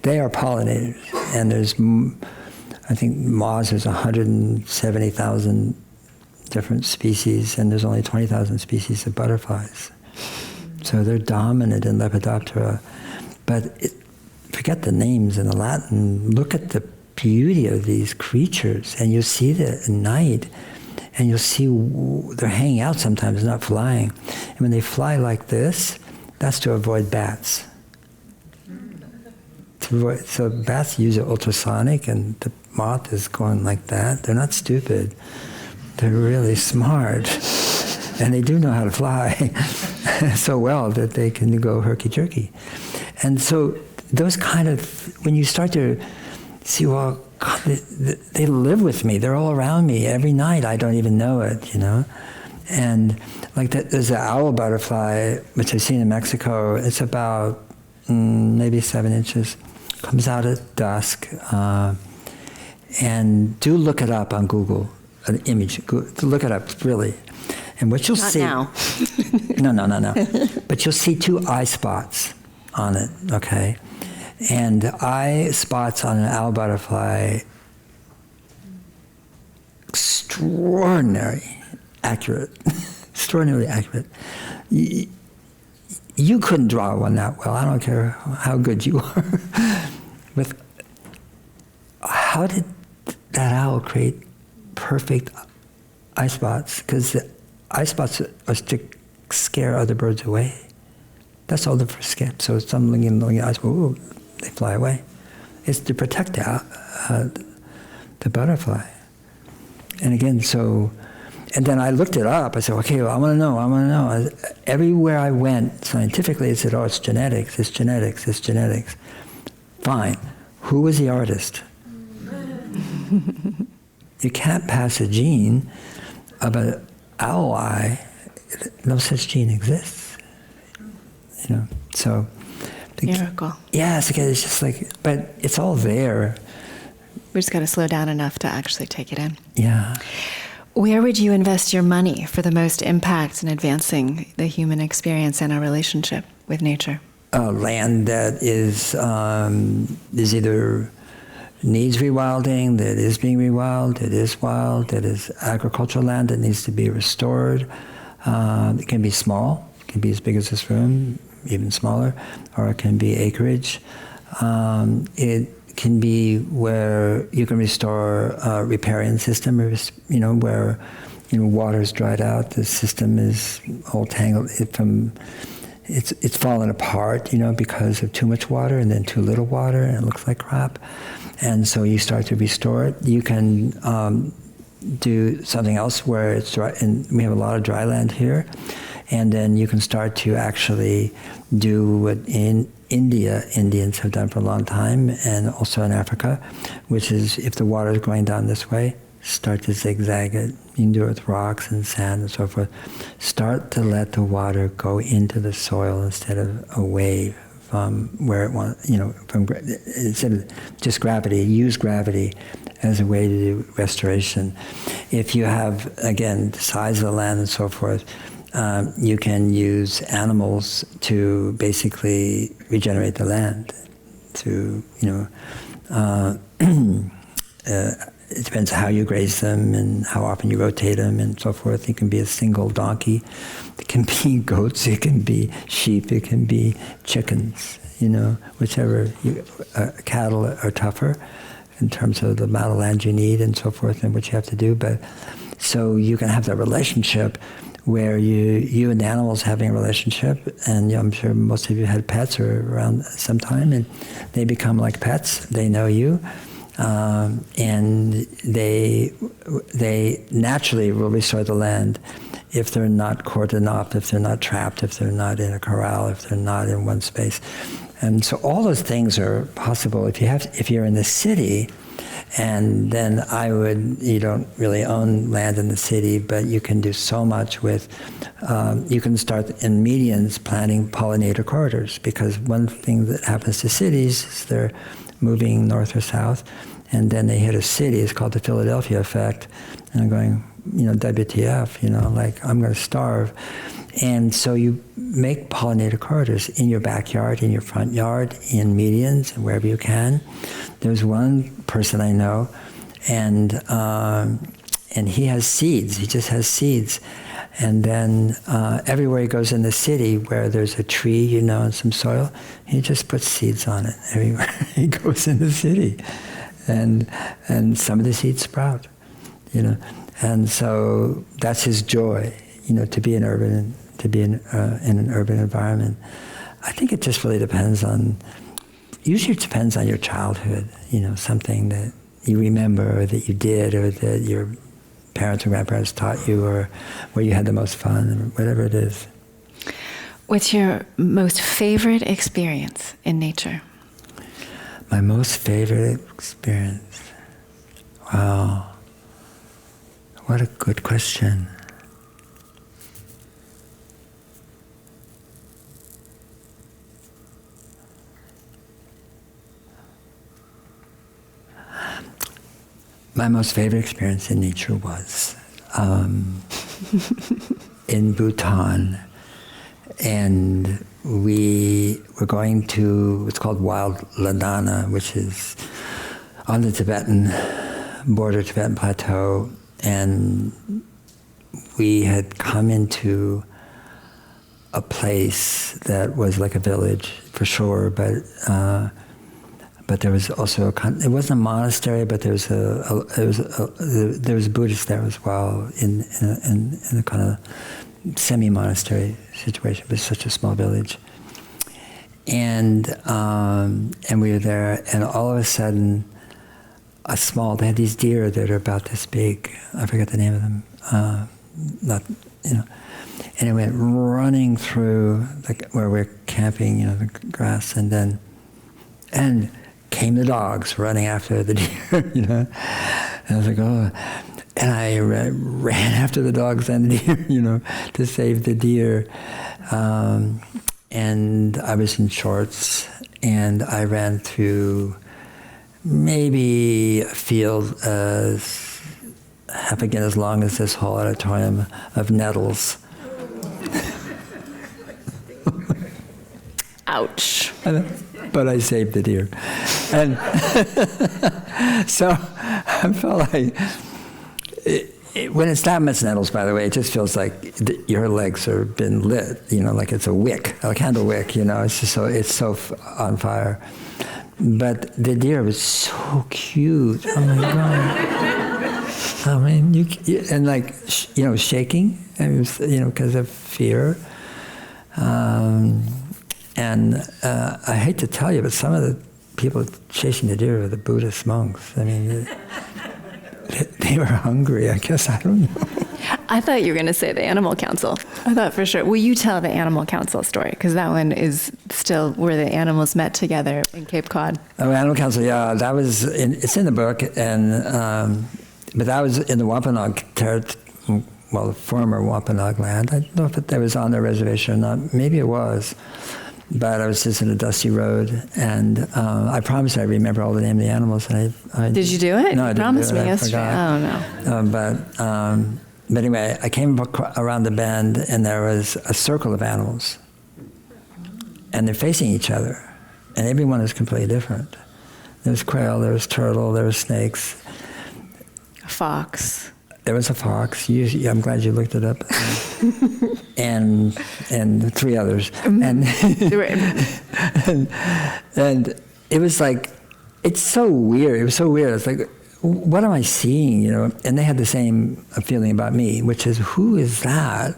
they are pollinators. And I think moths, there's 170,000 different species, and there's only 20,000 species of butterflies. So they're dominant in Lepidoptera. But forget the names in the Latin. Look at the beauty of these creatures, and you'll see that at night. And you'll see they're hanging out sometimes, not flying. And when they fly like this, that's to avoid bats. So bats use it ultrasonic, and the moth is going like that. They're not stupid. They're really smart. And they do know how to fly so well that they can go herky-jerky. And so those kind of, when you start to see, well, God, they live with me. They're all around me every night. I don't even know it, And like that, there's an owl butterfly, which I've seen in Mexico. It's about maybe 7 inches. Comes out at dusk. And do look it up on Google, an image. Look it up, really. And what you'll see... Not now. No. But you'll see 2 eye spots on it, okay? And eye spots on an owl butterfly, extraordinarily accurate. You couldn't draw one that well. I don't care how good you are. How did that owl create perfect eye spots? Because the eye spots are to scare other birds away. That's all they're for scare. So some looking eyes, ooh, they fly away. It's to protect the butterfly. And again, and then I looked it up. I said, okay, well, I want to know. Everywhere I went, scientifically, it said, oh, it's genetics. Fine. Who was the artist? You can't pass a gene of an owl eye. No such gene exists. So... Miracle. Yes, it's just like, but it's all there. We just got to slow down enough to actually take it in. Yeah. Where would you invest your money for the most impact in advancing the human experience and our relationship with nature? Land that is either needs rewilding, that is being rewilded, that is wild, that is agricultural land that needs to be restored. It can be small, it can be as big as this room, even smaller, or it can be acreage. It can be where you can restore a riparian system, where water's dried out, the system is all tangled it's fallen apart, because of too much water and then too little water, and it looks like crap. And so you start to restore it. You can do something else where it's dry, and we have a lot of dry land here. And then you can start to actually do what in India, Indians have done for a long time, and also in Africa, which is if the water is going down this way, start to zigzag it. You can do it with rocks and sand and so forth. Start to let the water go into the soil instead of away from where it wants, instead of just gravity. Use gravity as a way to do restoration. If you have, again, the size of the land and so forth, you can use animals to basically regenerate the land. It depends how you graze them and how often you rotate them and so forth. It can be a single donkey. It can be goats. It can be sheep. It can be chickens, whichever. Cattle are tougher in terms of the amount of land you need and so forth and what you have to do. But so you can have that relationship where you and the animals having a relationship, and I'm sure most of you had pets or around some time, and they become like pets. They know you. And they naturally will restore the land if they're not cordoned off, if they're not trapped, if they're not in a corral, if they're not in one space. And so all those things are possible if you're in the city. And then you don't really own land in the city, but you can do so much with, you can start in medians planting pollinator corridors, because one thing that happens to cities is they're moving north or south, and then they hit a city. It's called the Philadelphia effect. And I'm going, WTF, like I'm going to starve. And so you make pollinator corridors in your backyard, in your front yard, in medians, and wherever you can. There's one person I know, and he has seeds. He just has seeds. And then everywhere he goes in the city where there's a tree, and some soil, he just puts seeds on it everywhere he goes in the city. And some of the seeds sprout, And so that's his joy, to be in an urban environment. I think it just really usually it depends on your childhood, something that you remember or that you did or that your parents or grandparents taught you, or where you had the most fun, or whatever it is. What's your most favorite experience in nature? My most favorite experience? Wow. What a good question. My most favorite experience in nature was in Bhutan, and we were going to what's called Wild Ladana, which is on the Tibetan border, Tibetan plateau, and we had come into a place that was like a village for sure, but there was also it wasn't a monastery, but there was Buddhists there as well in a kind of semi-monastery situation. It was such a small village, and we were there, and all of a sudden, they had these deer that are about this big. I forget the name of them. And it went running through where we're camping, the grass, and came the dogs running after the deer, And I was like, oh. And I ran after the dogs and the deer, to save the deer. And I was in shorts, and I ran through maybe a field half again as long as this whole auditorium of nettles. Ouch. But I saved the deer. And so I felt like, when it's that much nettles, by the way, it just feels like your legs have been lit, like it's a wick, a candle wick, it's just so on fire. But the deer was so cute. Oh my God. I mean, and like, shaking, it was, because of fear. And I hate to tell you, but some of the people chasing the deer were the Buddhist monks. I mean, they were hungry, I guess. I don't know. I thought you were going to say the Animal Council. I thought for sure. Will you tell the Animal Council story? Because that one is still where the animals met together in Cape Cod. Oh, Animal Council, yeah. That was, it's in the book, and but that was in the Wampanoag territory, well, the former Wampanoag land. I don't know if that was on their reservation or not. Maybe it was. But I was just in a dusty road, and I promised I'd remember all the name of the animals. And I Did you do it? No, I didn't promised do it. me I yesterday. forgot. Oh, no. But anyway, I came around the bend, and there was a circle of animals, and they're facing each other, and every one is completely different. There was quail, there was turtle, there was snakes. A fox. There was a fox. I'm glad you looked it up. and 3 others. And, and it was like, it's so weird. It was so weird. It's like, what am I seeing? And they had the same feeling about me, which is, who is that?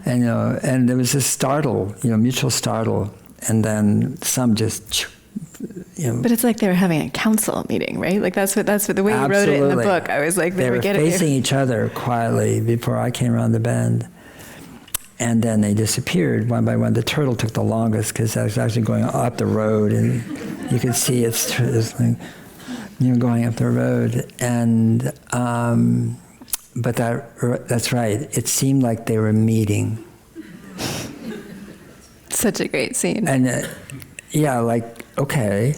And and there was this startle, mutual startle, and then some just. But it's like they were having a council meeting, right? Like that's what the way you wrote it in the book. I was like, they were facing each other quietly before I came around the bend, and then they disappeared one by one. The turtle took the longest because I was actually going up the road, and you could see it's like, going up the road. And but that's right. It seemed like they were meeting. Such a great scene. And yeah, like. Okay,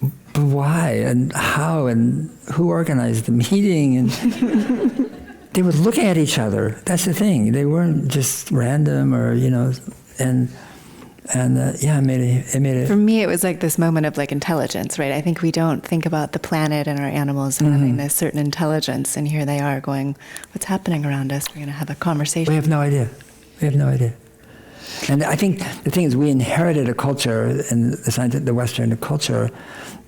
but why and how and who organized the meeting? And they were looking at each other. That's the thing. They weren't just random or and yeah, it made it. For me, it was like this moment of like intelligence, right? I think we don't think about the planet and our animals and having this certain intelligence, and here they are going, "What's happening around us? We're going to have a conversation." We have no idea. And I think the thing is, we inherited a culture in the Western culture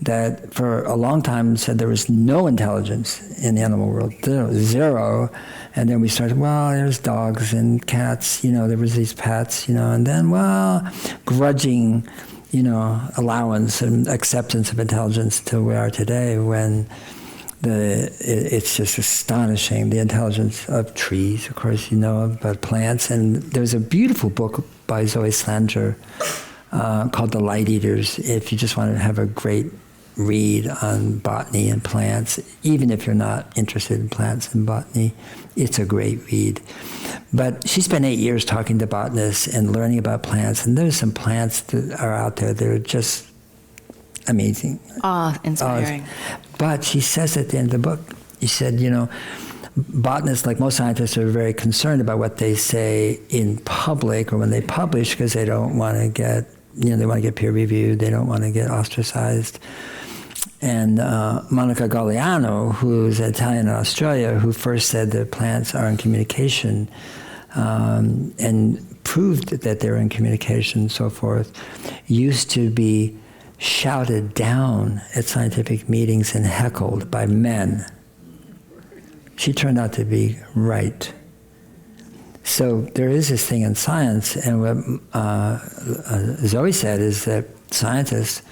that for a long time said there was no intelligence in the animal world, zero. And then we started, well, there's dogs and cats, there was these pets, and then, well, grudging, allowance and acceptance of intelligence till we are today when it's just astonishing, the intelligence of trees, of course, about plants. And there's a beautiful book by Zoe Slanger called The Light Eaters, if you just want to have a great read on botany and plants. Even if you're not interested in plants and botany, it's a great read. But she spent 8 years talking to botanists and learning about plants, and there's some plants that are out there that are just amazing. Inspiring. But she says at the end of the book, she said, botanists, like most scientists, are very concerned about what they say in public or when they publish because they don't want to get, they want to get peer reviewed, they don't want to get ostracized. And Monica Galiano, who's Italian in Australia, who first said that plants are in communication and proved that they're in communication and so forth, used to be shouted down at scientific meetings and heckled by men. She turned out to be right. So there is this thing in science, and what Zoe said is that scientists,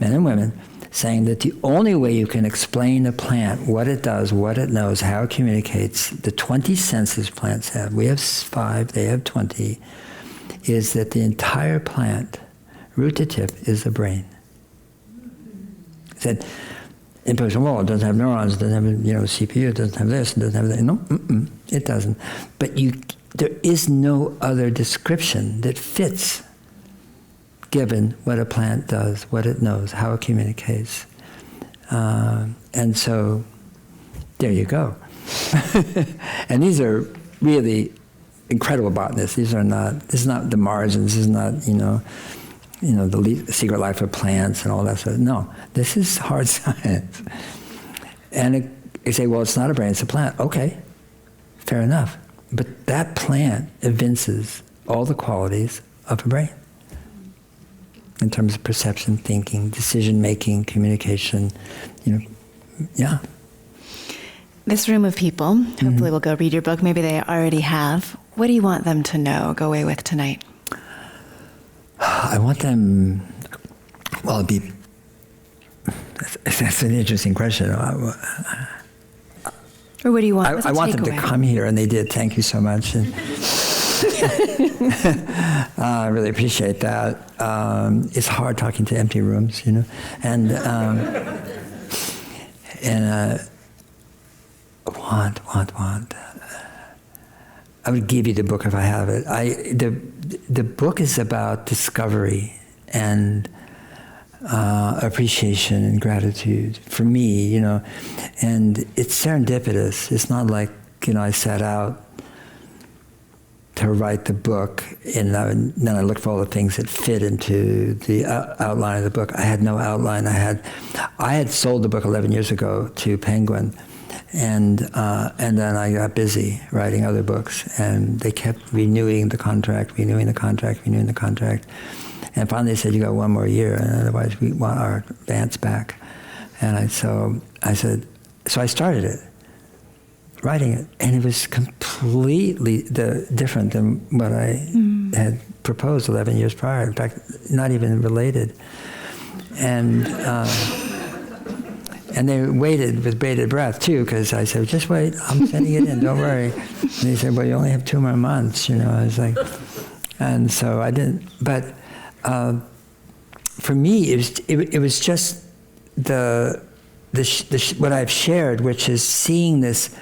men and women, saying that the only way you can explain a plant, what it does, what it knows, how it communicates, the 20 senses plants have, we have 5, they have 20, is that the entire plant, root to tip, is the brain. Said, in person, well, it doesn't have neurons, it doesn't have CPU, it doesn't have this, it doesn't have that. No, it doesn't. But there is no other description that fits, given what a plant does, what it knows, how it communicates. And so, there you go. And these are really incredible botanists. This is not the margins. This is not, the secret life of plants and all that stuff. No, this is hard science. And you say, well, it's not a brain, it's a plant. Okay, fair enough. But that plant evinces all the qualities of a brain in terms of perception, thinking, decision-making, communication, yeah. This room of people, hopefully will go read your book. Maybe they already have. What do you want them to know, go away with tonight? I want them, well, that's an interesting question. Or what do you want? I want them to come here, and they did. Thank you so much. And I really appreciate that. It's hard talking to empty rooms, and want. I would give you the book if I have it. The book is about discovery and appreciation and gratitude for me, and it's serendipitous. It's not like, I set out to write the book and then I looked for all the things that fit into the outline of the book. I had no outline. I had sold the book 11 years ago to Penguin, and then I got busy writing other books, and they kept renewing the contract. And finally they said, you got one more year, and otherwise we want our advance back. And so I started it, writing it, and it was completely different than what I had proposed 11 years prior. In fact, not even related. And they waited with bated breath, too, because I said, just wait, I'm sending it in, don't worry. And he said, well, you only have 2 more months, I was like, and so I didn't. But for me, it was just what I've shared, which is seeing this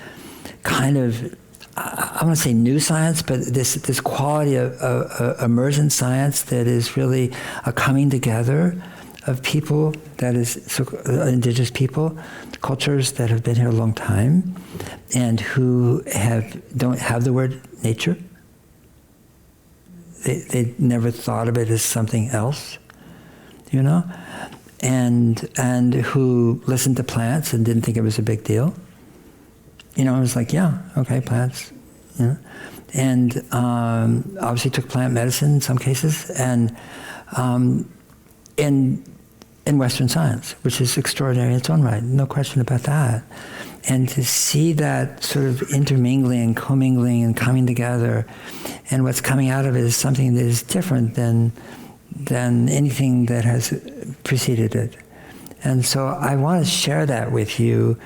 kind of, I want to say new science, but this quality of emergent science that is really a coming together of people, that is indigenous people, cultures that have been here a long time, and who don't have the word nature. They never thought of it as something else, and who listened to plants and didn't think it was a big deal. I was like, yeah, okay, plants, and obviously took plant medicine in some cases, and in Western science, which is extraordinary in its own right, no question about that. And to see that sort of intermingling and commingling and coming together, and what's coming out of it is something that is different than anything that has preceded it. And so I want to share that with you,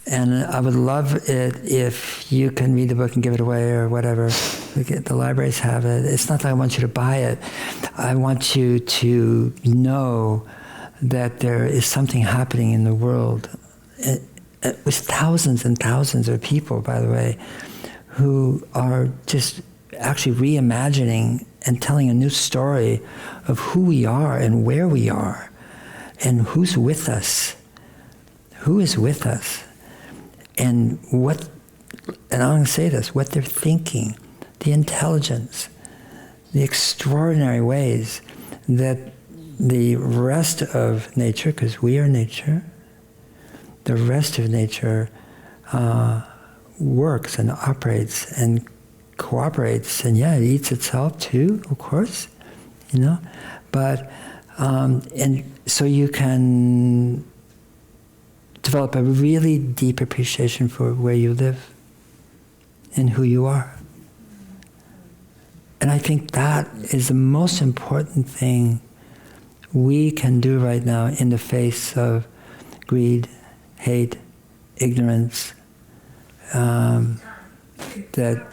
and I would love it if you can read the book and give it away or whatever. The libraries have it. It's not that I want you to buy it. I want you to know that there is something happening in the world with thousands and thousands of people, by the way, who are just actually reimagining and telling a new story of who we are and where we are and who's with us, who is with us, and I'm going to say this, what they're thinking, the intelligence, the extraordinary ways that the rest of nature, because we are nature, the rest of nature works and operates and cooperates, and it eats itself too, of course, but and so you can develop a really deep appreciation for where you live and who you are. And I think that is the most important thing we can do right now in the face of greed, hate, ignorance, that,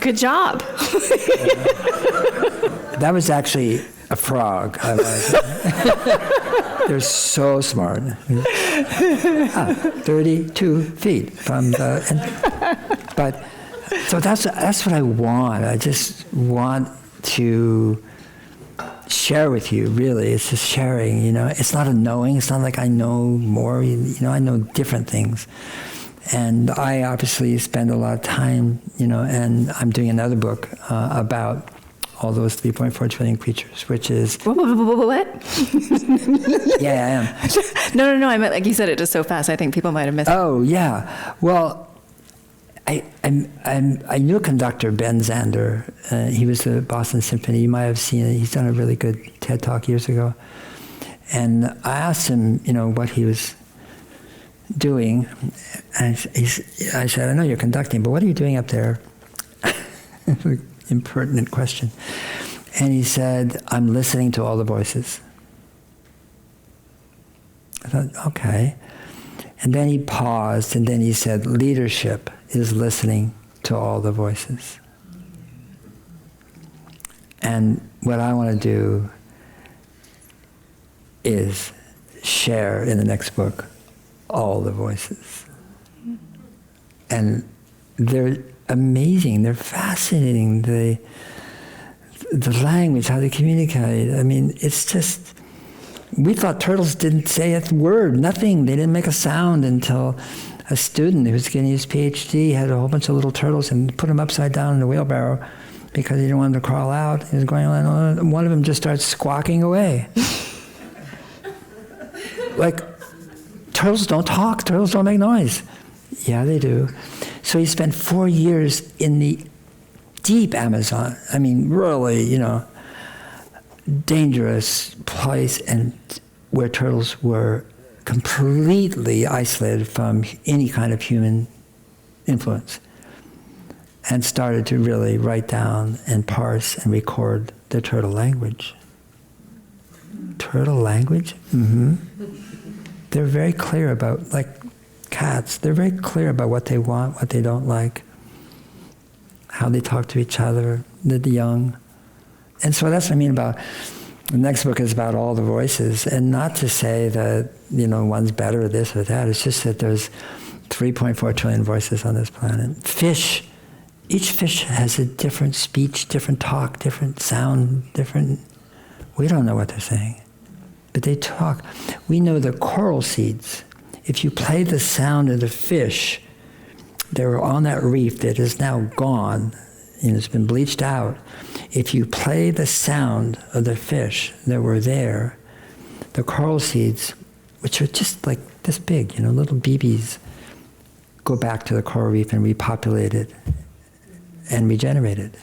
Good job. That was actually a frog. They're so smart. 32 feet from the... But So that's what I want. I just want to share with you, really. It's just sharing, It's not a knowing. It's not like I know more. I know different things. And I obviously spend a lot of time, and I'm doing another book about all those 3.4 trillion creatures, which is... What? Yeah, I am. No, I meant like you said it just so fast. I think people might have missed it. Oh, yeah. Well, I knew a conductor, Ben Zander. He was the Boston Symphony. You might have seen it. He's done a really good TED Talk years ago. And I asked him, what he was doing. And I said, I know you're conducting, but what are you doing up there? Impertinent question. And he said, I'm listening to all the voices. I thought, okay. And then he paused, and then he said, leadership is listening to all the voices. And what I want to do is share in the next book all the voices. And they're amazing, they're fascinating, the language, how they communicate. I mean, it's just, we thought turtles didn't say a word, nothing. They didn't make a sound until a student who was getting his PhD had a whole bunch of little turtles and put them upside down in a wheelbarrow because he didn't want them to crawl out. He was going on, and one of them just starts squawking away. Like, turtles don't talk, turtles don't make noise. Yeah, they do. So he spent 4 years in the deep Amazon. I mean, really, dangerous place, and where turtles were completely isolated from any kind of human influence, and started to really write down and parse and record the turtle language. Turtle language? Mm-hmm. They're very clear about, like cats, they're very clear about what they want, what they don't like, how they talk to each other, the young. And so that's what I mean about, the next book is about all the voices, and not to say that, one's better at this or that. It's just that there's 3.4 trillion voices on this planet. Fish, each fish has a different speech, different talk, different sound, we don't know what they're saying, but they talk. We know the coral seeds. If you play the sound of the fish that were on that reef that is now gone, it's been bleached out. If you play the sound of the fish that were there, the coral seeds, which are just like this big, little BBs, go back to the coral reef and repopulate it and regenerate it.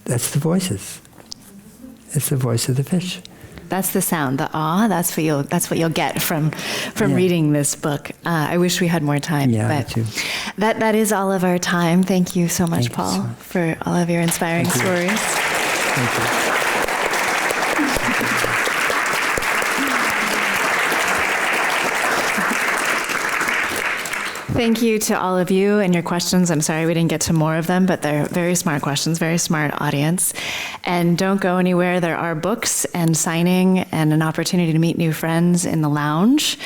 That's the voices. It's the voice of the fish. That's the sound, the awe. That's what you'll get from reading this book. I wish we had more time. Yeah, but me too. That is all of our time. Thank you so much, Thank you Paul, so much. for all of your inspiring stories. Thank you. Thank you to all of you and your questions. I'm sorry we didn't get to more of them, but they're very smart questions, very smart audience. And don't go anywhere. There are books and signing and an opportunity to meet new friends in the lounge.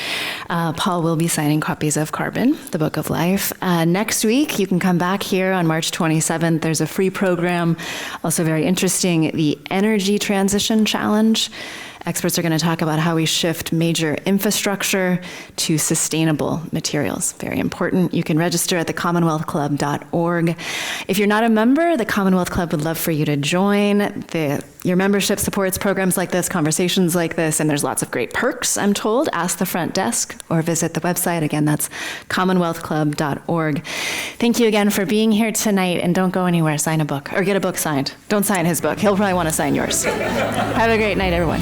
Paul will be signing copies of Carbon, the Book of Life. Next week, you can come back here on March 27th. There's a free program, also very interesting, the Energy Transition Challenge. Experts are going to talk about how we shift major infrastructure to sustainable materials. Very important. You can register at thecommonwealthclub.org. If you're not a member, the Commonwealth Club would love for you to join. Your membership supports programs like this, conversations like this, and there's lots of great perks, I'm told. Ask the front desk or visit the website. Again, that's commonwealthclub.org. Thank you again for being here tonight, and don't go anywhere. Sign a book or get a book signed. Don't sign his book. He'll probably want to sign yours. Have a great night, everyone.